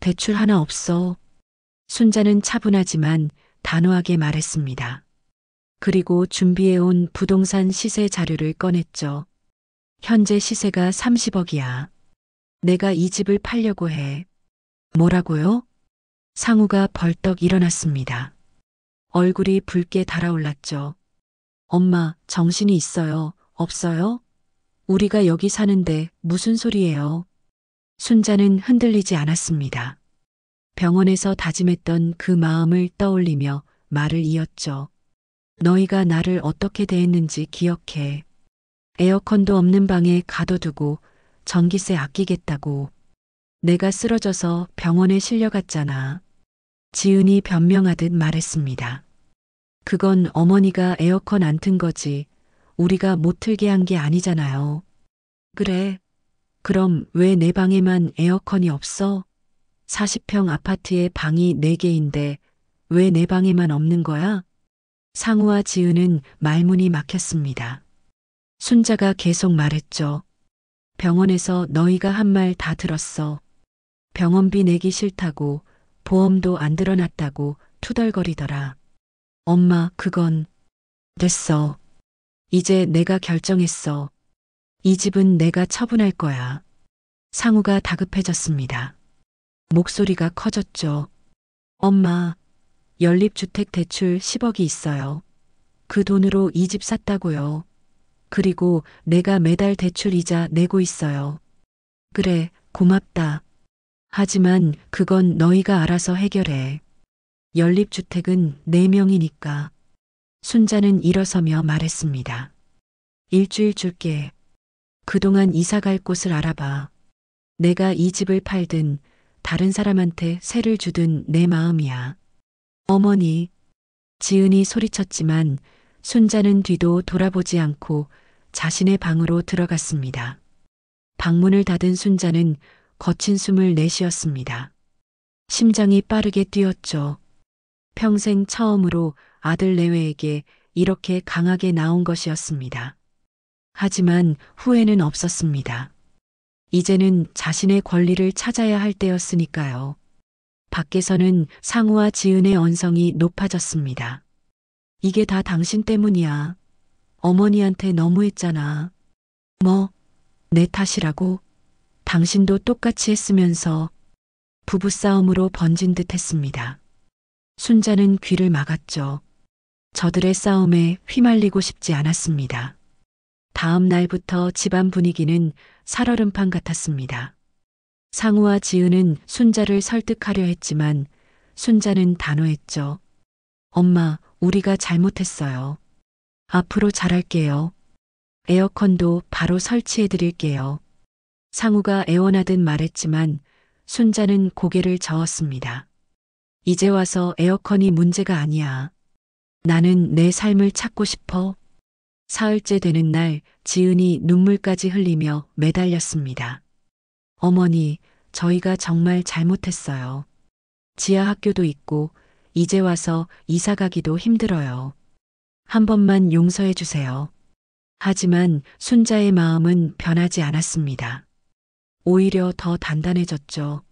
대출 하나 없어. 순자는 차분하지만 단호하게 말했습니다. 그리고 준비해온 부동산 시세 자료를 꺼냈죠. 현재 시세가 30억이야. 내가 이 집을 팔려고 해. 뭐라고요? 상우가 벌떡 일어났습니다. 얼굴이 붉게 달아올랐죠. 엄마, 정신이 있어요? 없어요? 우리가 여기 사는데 무슨 소리예요? 순자는 흔들리지 않았습니다. 병원에서 다짐했던 그 마음을 떠올리며 말을 이었죠. 너희가 나를 어떻게 대했는지 기억해. 에어컨도 없는 방에 가둬두고 전기세 아끼겠다고. 내가 쓰러져서 병원에 실려갔잖아. 지은이 변명하듯 말했습니다. 그건 어머니가 에어컨 안 튼 거지. 우리가 못 틀게 한 게 아니잖아요. 그래. 그럼 왜 내 방에만 에어컨이 없어? 40평 아파트에 방이 4개인데 왜 내 방에만 없는 거야? 상우와 지은은 말문이 막혔습니다. 순자가 계속 말했죠. 병원에서 너희가 한 말 다 들었어. 병원비 내기 싫다고 보험도 안 들어놨다고 투덜거리더라. 엄마, 그건 됐어. 이제 내가 결정했어. 이 집은 내가 처분할 거야. 상우가 다급해졌습니다. 목소리가 커졌죠. 엄마, 연립주택 대출 10억이 있어요. 그 돈으로 이 집 샀다고요. 그리고 내가 매달 대출 이자 내고 있어요. 그래, 고맙다. 하지만 그건 너희가 알아서 해결해. 연립주택은 4명이니까. 순자는 일어서며 말했습니다. 일주일 줄게. 그동안 이사 갈 곳을 알아봐. 내가 이 집을 팔든 다른 사람한테 세를 주든 내 마음이야. 어머니. 지은이 소리쳤지만 순자는 뒤도 돌아보지 않고 자신의 방으로 들어갔습니다. 방문을 닫은 순자는 거친 숨을 내쉬었습니다. 심장이 빠르게 뛰었죠. 평생 처음으로 아들 내외에게 이렇게 강하게 나온 것이었습니다. 하지만 후회는 없었습니다. 이제는 자신의 권리를 찾아야 할 때였으니까요. 밖에서는 상우와 지은의 언성이 높아졌습니다. 이게 다 당신 때문이야. 어머니한테 너무했잖아. 뭐, 내 탓이라고? 당신도 똑같이 했으면서 부부싸움으로 번진 듯 했습니다. 순자는 귀를 막았죠. 저들의 싸움에 휘말리고 싶지 않았습니다. 다음 날부터 집안 분위기는 살얼음판 같았습니다. 상우와 지은은 순자를 설득하려 했지만 순자는 단호했죠. 엄마, 우리가 잘못했어요. 앞으로 잘할게요. 에어컨도 바로 설치해 드릴게요. 상우가 애원하듯 말했지만 순자는 고개를 저었습니다. 이제 와서 에어컨이 문제가 아니야. 나는 내 삶을 찾고 싶어. 사흘째 되는 날 지은이 눈물까지 흘리며 매달렸습니다. 어머니, 저희가 정말 잘못했어요. 지하 학교도 있고 이제 와서 이사 가기도 힘들어요. 한 번만 용서해 주세요. 하지만 순자의 마음은 변하지 않았습니다. 오히려 더 단단해졌죠.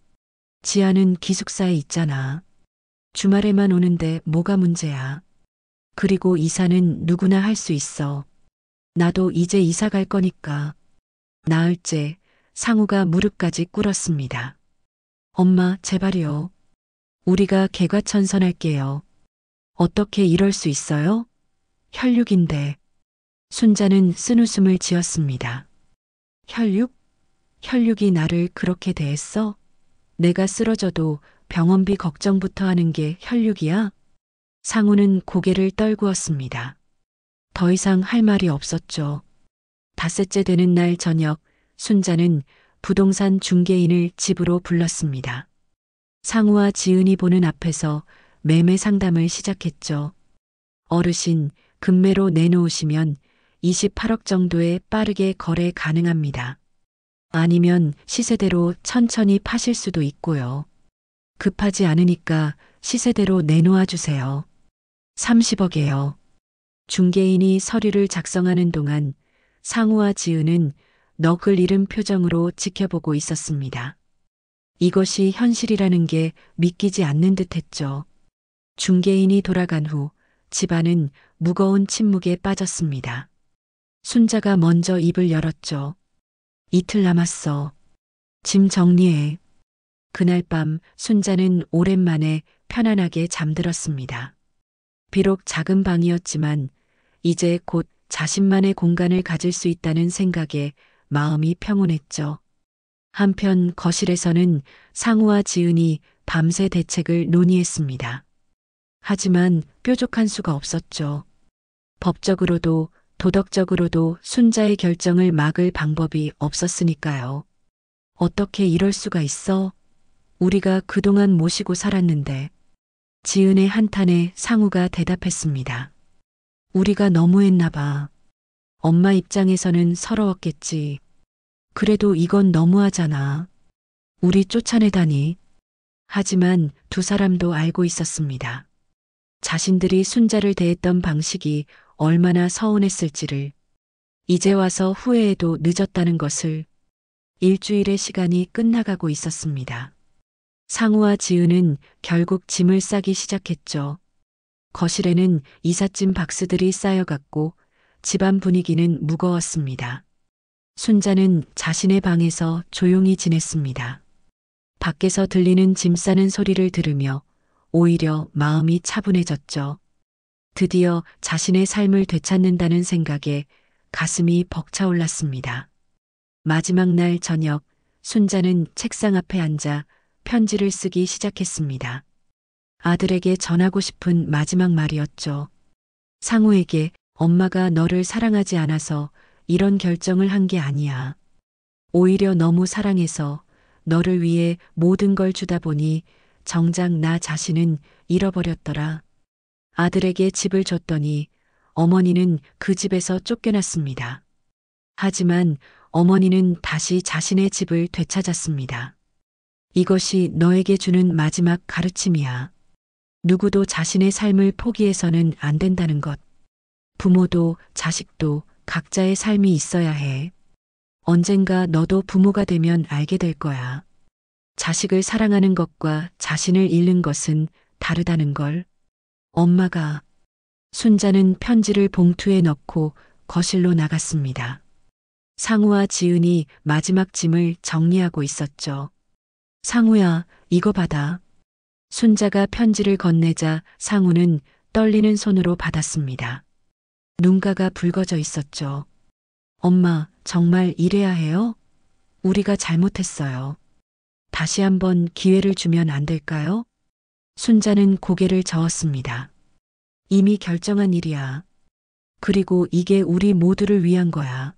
지아는 기숙사에 있잖아. 주말에만 오는데 뭐가 문제야. 그리고 이사는 누구나 할 수 있어. 나도 이제 이사 갈 거니까. 나흘째 상우가 무릎까지 꿇었습니다. 엄마, 제발요. 우리가 개과천선할게요. 어떻게 이럴 수 있어요? 혈육인데. 순자는 쓴웃음을 지었습니다. 혈육? 혈육이 나를 그렇게 대했어? 내가 쓰러져도 병원비 걱정부터 하는 게 혈육이야? 상우는 고개를 떨구었습니다. 더 이상 할 말이 없었죠. 닷새째 되는 날 저녁, 순자는 부동산 중개인을 집으로 불렀습니다. 상우와 지은이 보는 앞에서 매매 상담을 시작했죠. 어르신, 금매로 내놓으시면 28억 정도에 빠르게 거래 가능합니다. 아니면 시세대로 천천히 파실 수도 있고요. 급하지 않으니까 시세대로 내놓아 주세요. 30억이에요. 중개인이 서류를 작성하는 동안 상우와 지은은 넋을 잃은 표정으로 지켜보고 있었습니다. 이것이 현실이라는 게 믿기지 않는 듯 했죠. 중개인이 돌아간 후 집안은 무거운 침묵에 빠졌습니다. 순자가 먼저 입을 열었죠. 이틀 남았어. 짐 정리해. 그날 밤 순자는 오랜만에 편안하게 잠들었습니다. 비록 작은 방이었지만 이제 곧 자신만의 공간을 가질 수 있다는 생각에 마음이 평온했죠. 한편 거실에서는 상우와 지은이 밤새 대책을 논의했습니다. 하지만 뾰족한 수가 없었죠. 법적으로도 도덕적으로도 순자의 결정을 막을 방법이 없었으니까요. 어떻게 이럴 수가 있어? 우리가 그동안 모시고 살았는데. 지은의 한탄에 상우가 대답했습니다. 우리가 너무했나 봐. 엄마 입장에서는 서러웠겠지. 그래도 이건 너무하잖아. 우리 쫓아내다니. 하지만 두 사람도 알고 있었습니다. 자신들이 순자를 대했던 방식이 얼마나 서운했을지를. 이제 와서 후회해도 늦었다는 것을. 일주일의 시간이 끝나가고 있었습니다. 상우와 지은은 결국 짐을 싸기 시작했죠. 거실에는 이삿짐 박스들이 쌓여갔고 집안 분위기는 무거웠습니다. 순자는 자신의 방에서 조용히 지냈습니다. 밖에서 들리는 짐 싸는 소리를 들으며 오히려 마음이 차분해졌죠. 드디어 자신의 삶을 되찾는다는 생각에 가슴이 벅차올랐습니다. 마지막 날 저녁, 순자는 책상 앞에 앉아 편지를 쓰기 시작했습니다. 아들에게 전하고 싶은 마지막 말이었죠. 상우에게 엄마가 너를 사랑하지 않아서 이런 결정을 한 게 아니야. 오히려 너무 사랑해서 너를 위해 모든 걸 주다 보니 정작 나 자신은 잃어버렸더라. 아들에게 집을 줬더니 어머니는 그 집에서 쫓겨났습니다. 하지만 어머니는 다시 자신의 집을 되찾았습니다. 이것이 너에게 주는 마지막 가르침이야. 누구도 자신의 삶을 포기해서는 안 된다는 것. 부모도 자식도 각자의 삶이 있어야 해. 언젠가 너도 부모가 되면 알게 될 거야. 자식을 사랑하는 것과 자신을 잃는 것은 다르다는 걸. 엄마가. 순자는 편지를 봉투에 넣고 거실로 나갔습니다. 상우와 지은이 마지막 짐을 정리하고 있었죠. 상우야, 이거 받아. 순자가 편지를 건네자 상우는 떨리는 손으로 받았습니다. 눈가가 붉어져 있었죠. 엄마, 정말 이래야 해요? 우리가 잘못했어요. 다시 한번 기회를 주면 안 될까요? 순자는 고개를 저었습니다. 이미 결정한 일이야. 그리고 이게 우리 모두를 위한 거야.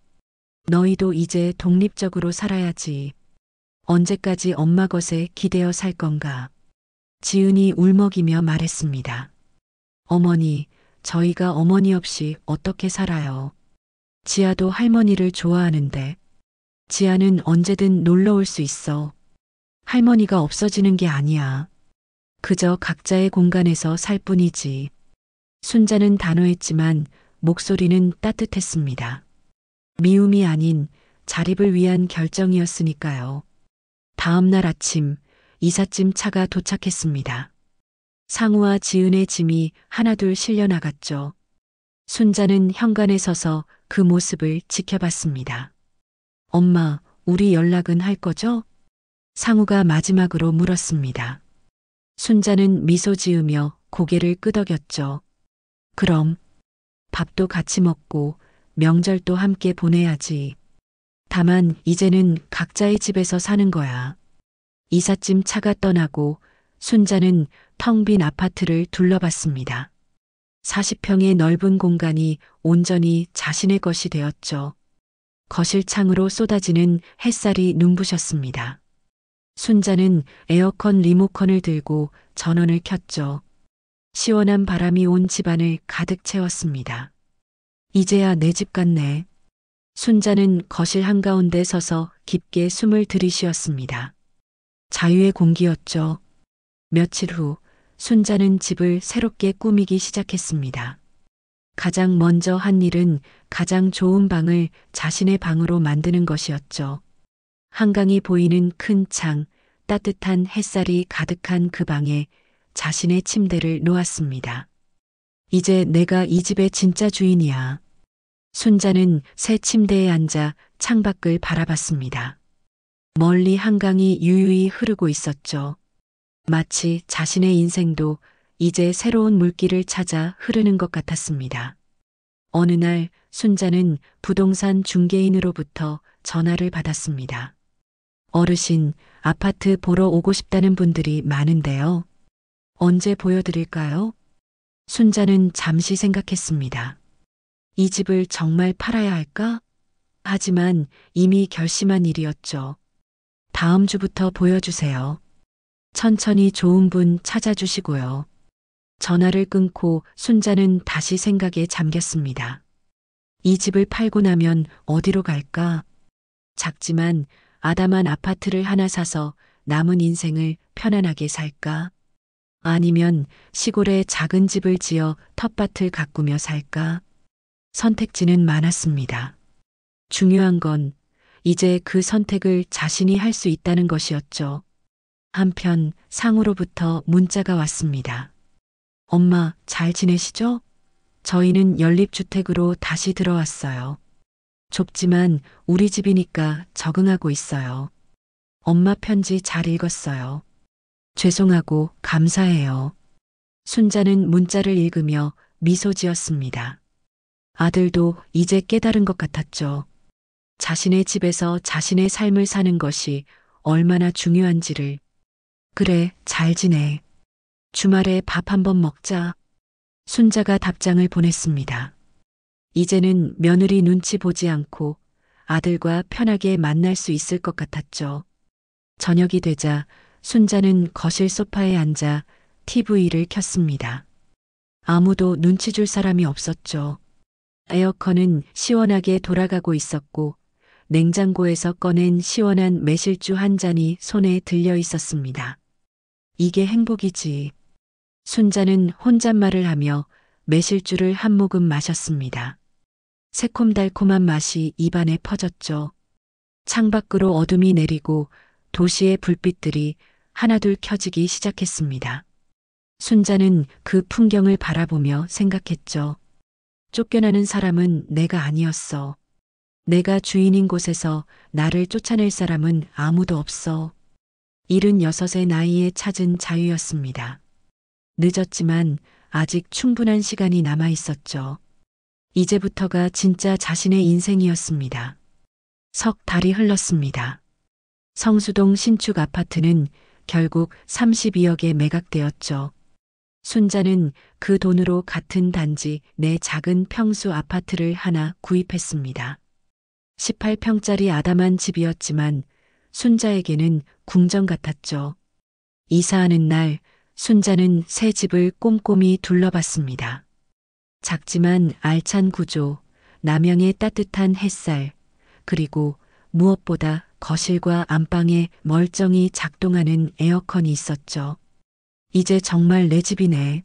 너희도 이제 독립적으로 살아야지. 언제까지 엄마 것에 기대어 살 건가? 지은이 울먹이며 말했습니다. 어머니, 저희가 어머니 없이 어떻게 살아요? 지아도 할머니를 좋아하는데. 지아는 언제든 놀러 올 수 있어. 할머니가 없어지는 게 아니야. 그저 각자의 공간에서 살 뿐이지. 순자는 단호했지만 목소리는 따뜻했습니다. 미움이 아닌 자립을 위한 결정이었으니까요. 다음 날 아침 이삿짐 차가 도착했습니다. 상우와 지은의 짐이 하나둘 실려 나갔죠. 순자는 현관에 서서 그 모습을 지켜봤습니다. 엄마, 우리 연락은 할 거죠? 상우가 마지막으로 물었습니다. 순자는 미소 지으며 고개를 끄덕였죠. 그럼 밥도 같이 먹고 명절도 함께 보내야지. 다만 이제는 각자의 집에서 사는 거야. 이삿짐 차가 떠나고 순자는 텅 빈 아파트를 둘러봤습니다. 40평의 넓은 공간이 온전히 자신의 것이 되었죠. 거실 창으로 쏟아지는 햇살이 눈부셨습니다. 순자는 에어컨 리모컨을 들고 전원을 켰죠. 시원한 바람이 온 집안을 가득 채웠습니다. 이제야 내 집 같네. 순자는 거실 한가운데 서서 깊게 숨을 들이쉬었습니다. 자유의 공기였죠. 며칠 후 순자는 집을 새롭게 꾸미기 시작했습니다. 가장 먼저 한 일은 가장 좋은 방을 자신의 방으로 만드는 것이었죠. 한강이 보이는 큰 창, 따뜻한 햇살이 가득한 그 방에 자신의 침대를 놓았습니다. 이제 내가 이 집의 진짜 주인이야. 순자는 새 침대에 앉아 창밖을 바라봤습니다. 멀리 한강이 유유히 흐르고 있었죠. 마치 자신의 인생도 이제 새로운 물길을 찾아 흐르는 것 같았습니다. 어느 날 순자는 부동산 중개인으로부터 전화를 받았습니다. 어르신, 아파트 보러 오고 싶다는 분들이 많은데요. 언제 보여드릴까요? 순자는 잠시 생각했습니다. 이 집을 정말 팔아야 할까? 하지만 이미 결심한 일이었죠. 다음 주부터 보여주세요. 천천히 좋은 분 찾아주시고요. 전화를 끊고 순자는 다시 생각에 잠겼습니다. 이 집을 팔고 나면 어디로 갈까? 작지만 아담한 아파트를 하나 사서 남은 인생을 편안하게 살까? 아니면 시골에 작은 집을 지어 텃밭을 가꾸며 살까? 선택지는 많았습니다. 중요한 건 이제 그 선택을 자신이 할 수 있다는 것이었죠. 한편 상우로부터 문자가 왔습니다. 엄마, 잘 지내시죠? 저희는 연립주택으로 다시 들어왔어요. 좁지만 우리 집이니까 적응하고 있어요. 엄마 편지 잘 읽었어요. 죄송하고 감사해요. 순자는 문자를 읽으며 미소 지었습니다. 아들도 이제 깨달은 것 같았죠. 자신의 집에서 자신의 삶을 사는 것이 얼마나 중요한지를. 그래, 잘 지내. 주말에 밥 한번 먹자. 순자가 답장을 보냈습니다. 이제는 며느리 눈치 보지 않고 아들과 편하게 만날 수 있을 것 같았죠. 저녁이 되자 순자는 거실 소파에 앉아 TV를 켰습니다. 아무도 눈치 줄 사람이 없었죠. 에어컨은 시원하게 돌아가고 있었고 냉장고에서 꺼낸 시원한 매실주 한 잔이 손에 들려 있었습니다. 이게 행복이지. 순자는 혼잣말을 하며 매실주를 한 모금 마셨습니다. 새콤달콤한 맛이 입안에 퍼졌죠. 창밖으로 어둠이 내리고 도시의 불빛들이 하나둘 켜지기 시작했습니다. 순자는 그 풍경을 바라보며 생각했죠. 쫓겨나는 사람은 내가 아니었어. 내가 주인인 곳에서 나를 쫓아낼 사람은 아무도 없어. 76의 나이에 찾은 자유였습니다. 늦었지만 아직 충분한 시간이 남아 있었죠. 이제부터가 진짜 자신의 인생이었습니다. 석 달이 흘렀습니다. 성수동 신축 아파트는 결국 32억에 매각되었죠. 순자는 그 돈으로 같은 단지 내 작은 평수 아파트를 하나 구입했습니다. 18평짜리 아담한 집이었지만 순자에게는 궁전 같았죠. 이사하는 날 순자는 새 집을 꼼꼼히 둘러봤습니다. 작지만 알찬 구조, 남향의 따뜻한 햇살, 그리고 무엇보다 거실과 안방에 멀쩡히 작동하는 에어컨이 있었죠. 이제 정말 내 집이네.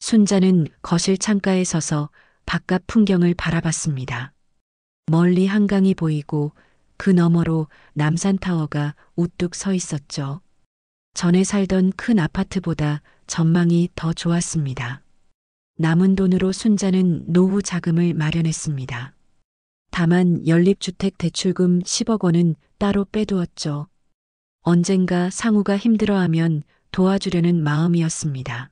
순자는 거실 창가에 서서 바깥 풍경을 바라봤습니다. 멀리 한강이 보이고 그 너머로 남산타워가 우뚝 서 있었죠. 전에 살던 큰 아파트보다 전망이 더 좋았습니다. 남은 돈으로 순자는 노후 자금을 마련했습니다. 다만 연립주택 대출금 10억 원은 따로 빼두었죠. 언젠가 상우가 힘들어하면 도와주려는 마음이었습니다.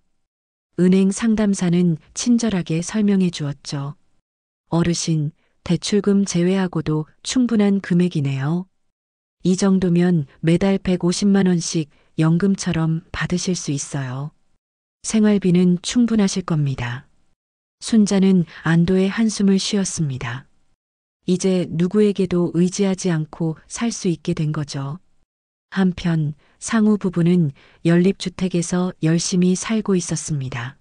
은행 상담사는 친절하게 설명해 주었죠. 어르신, 대출금 제외하고도 충분한 금액이네요. 이 정도면 매달 150만 원씩 연금처럼 받으실 수 있어요. 생활비는 충분하실 겁니다. 순자는 안도의 한숨을 쉬었습니다. 이제 누구에게도 의지하지 않고 살 수 있게 된 거죠. 한편 상우 부부는 연립주택에서 열심히 살고 있었습니다.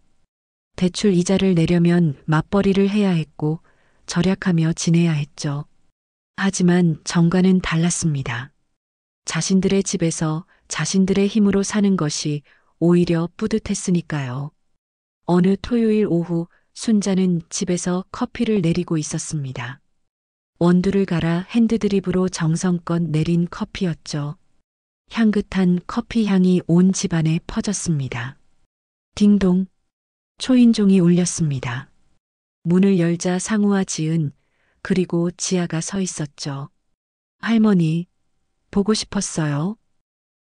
대출 이자를 내려면 맞벌이를 해야 했고 절약하며 지내야 했죠. 하지만 정과는 달랐습니다. 자신들의 집에서 자신들의 힘으로 사는 것이 오히려 뿌듯했으니까요. 어느 토요일 오후 순자는 집에서 커피를 내리고 있었습니다. 원두를 갈아 핸드드립으로 정성껏 내린 커피였죠. 향긋한 커피 향이 온 집안에 퍼졌습니다. 딩동. 초인종이 울렸습니다. 문을 열자 상우와 지은 그리고 지아가 서 있었죠. 할머니, 보고 싶었어요.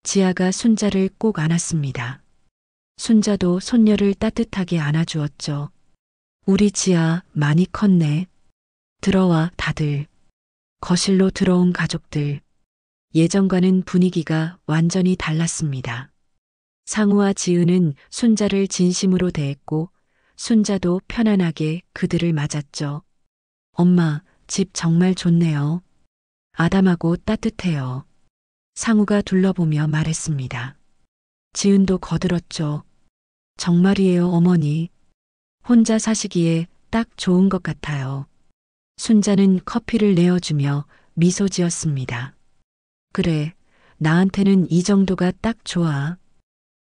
지아가 순자를 꼭 안았습니다. 순자도 손녀를 따뜻하게 안아주었죠. 우리 지아 많이 컸네. 들어와 다들. 거실로 들어온 가족들. 예전과는 분위기가 완전히 달랐습니다. 상우와 지은은 순자를 진심으로 대했고 순자도 편안하게 그들을 맞았죠. 엄마, 집 정말 좋네요. 아담하고 따뜻해요. 상우가 둘러보며 말했습니다. 지은도 거들었죠. 정말이에요, 어머니. 혼자 사시기에 딱 좋은 것 같아요. 순자는 커피를 내어주며 미소 지었습니다. 그래, 나한테는 이 정도가 딱 좋아.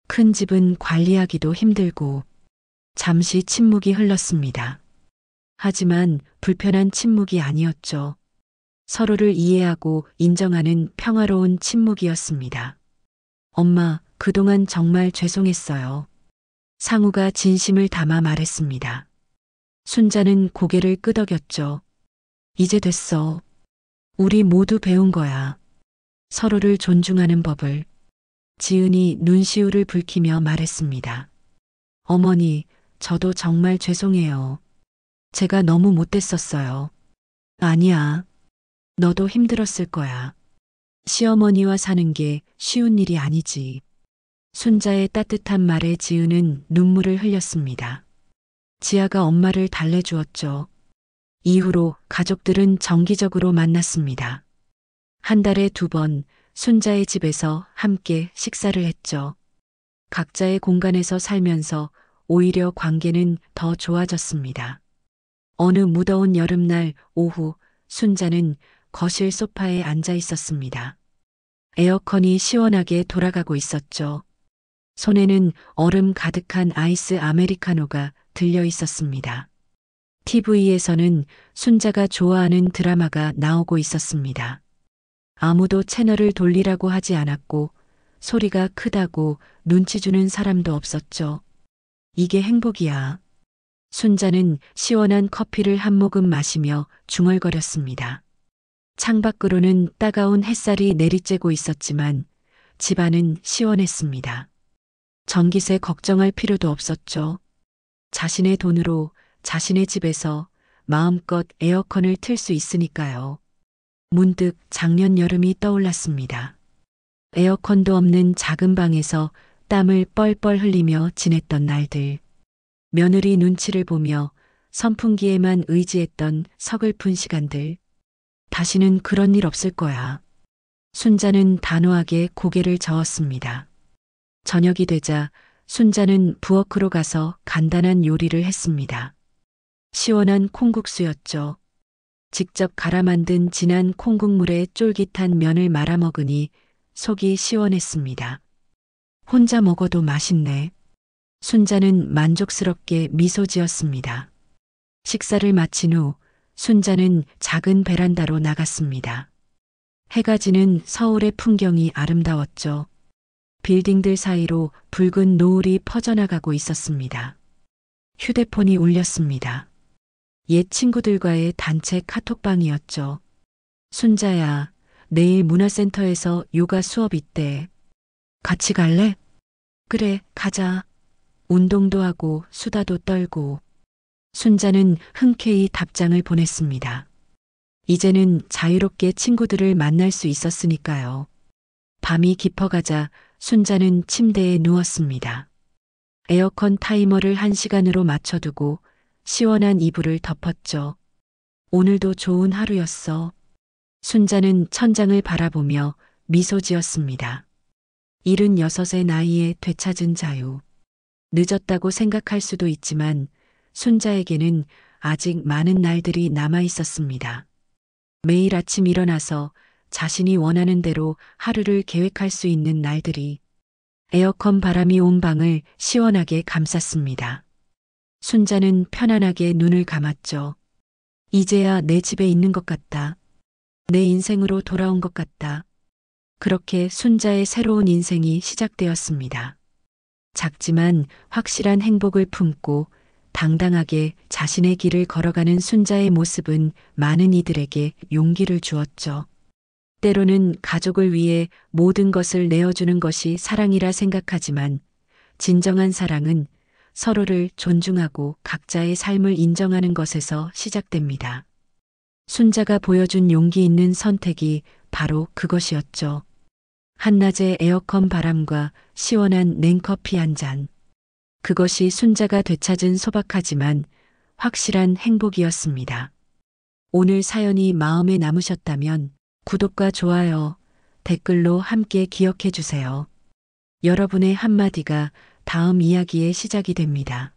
큰 집은 관리하기도 힘들고. 잠시 침묵이 흘렀습니다. 하지만 불편한 침묵이 아니었죠. 서로를 이해하고 인정하는 평화로운 침묵이었습니다. 엄마, 그동안 정말 죄송했어요. 상우가 진심을 담아 말했습니다. 순자는 고개를 끄덕였죠. 이제 됐어. 우리 모두 배운 거야. 서로를 존중하는 법을. 지은이 눈시울을 붉히며 말했습니다. 어머니, 저도 정말 죄송해요. 제가 너무 못됐었어요. 아니야. 너도 힘들었을 거야. 시어머니와 사는 게 쉬운 일이 아니지. 순자의 따뜻한 말에 지은은 눈물을 흘렸습니다. 지아가 엄마를 달래주었죠. 이후로 가족들은 정기적으로 만났습니다. 한 달에 2번 순자의 집에서 함께 식사를 했죠. 각자의 공간에서 살면서 오히려 관계는 더 좋아졌습니다. 어느 무더운 여름날 오후 순자는 거실 소파에 앉아 있었습니다. 에어컨이 시원하게 돌아가고 있었죠. 손에는 얼음 가득한 아이스 아메리카노가 들려 있었습니다. TV에서는 순자가 좋아하는 드라마가 나오고 있었습니다. 아무도 채널을 돌리라고 하지 않았고 소리가 크다고 눈치 주는 사람도 없었죠. 이게 행복이야. 순자는 시원한 커피를 한 모금 마시며 중얼거렸습니다. 창밖으로는 따가운 햇살이 내리쬐고 있었지만 집안은 시원했습니다. 전기세 걱정할 필요도 없었죠. 자신의 돈으로 자신의 집에서 마음껏 에어컨을 틀 수 있으니까요. 문득 작년 여름이 떠올랐습니다. 에어컨도 없는 작은 방에서 땀을 뻘뻘 흘리며 지냈던 날들. 며느리 눈치를 보며 선풍기에만 의지했던 서글픈 시간들. 다시는 그런 일 없을 거야. 순자는 단호하게 고개를 저었습니다. 저녁이 되자 순자는 부엌으로 가서 간단한 요리를 했습니다. 시원한 콩국수였죠. 직접 갈아 만든 진한 콩국물에 쫄깃한 면을 말아 먹으니 속이 시원했습니다. 혼자 먹어도 맛있네. 순자는 만족스럽게 미소 지었습니다. 식사를 마친 후 순자는 작은 베란다로 나갔습니다. 해가 지는 서울의 풍경이 아름다웠죠. 빌딩들 사이로 붉은 노을이 퍼져나가고 있었습니다. 휴대폰이 울렸습니다. 옛 친구들과의 단체 카톡방이었죠. 순자야, 내일 문화센터에서 요가 수업 있대. 같이 갈래? 그래, 가자. 운동도 하고 수다도 떨고. 순자는 흔쾌히 답장을 보냈습니다. 이제는 자유롭게 친구들을 만날 수 있었으니까요. 밤이 깊어가자 순자는 침대에 누웠습니다. 에어컨 타이머를 1시간으로 맞춰두고 시원한 이불을 덮었죠. 오늘도 좋은 하루였어. 순자는 천장을 바라보며 미소 지었습니다. 76의 나이에 되찾은 자유. 늦었다고 생각할 수도 있지만 순자에게는 아직 많은 날들이 남아 있었습니다. 매일 아침 일어나서 자신이 원하는 대로 하루를 계획할 수 있는 날들이. 에어컨 바람이 온 방을 시원하게 감쌌습니다. 순자는 편안하게 눈을 감았죠. 이제야 내 집에 있는 것 같다. 내 인생으로 돌아온 것 같다. 그렇게 순자의 새로운 인생이 시작되었습니다. 작지만 확실한 행복을 품고 당당하게 자신의 길을 걸어가는 순자의 모습은 많은 이들에게 용기를 주었죠. 때로는 가족을 위해 모든 것을 내어주는 것이 사랑이라 생각하지만 진정한 사랑은 서로를 존중하고 각자의 삶을 인정하는 것에서 시작됩니다. 순자가 보여준 용기 있는 선택이 바로 그것이었죠. 한낮의 에어컨 바람과 시원한 냉커피 한 잔. 그것이 순자가 되찾은 소박하지만 확실한 행복이었습니다. 오늘 사연이 마음에 남으셨다면 구독과 좋아요, 댓글로 함께 기억해 주세요. 여러분의 한마디가 다음 이야기의 시작이 됩니다.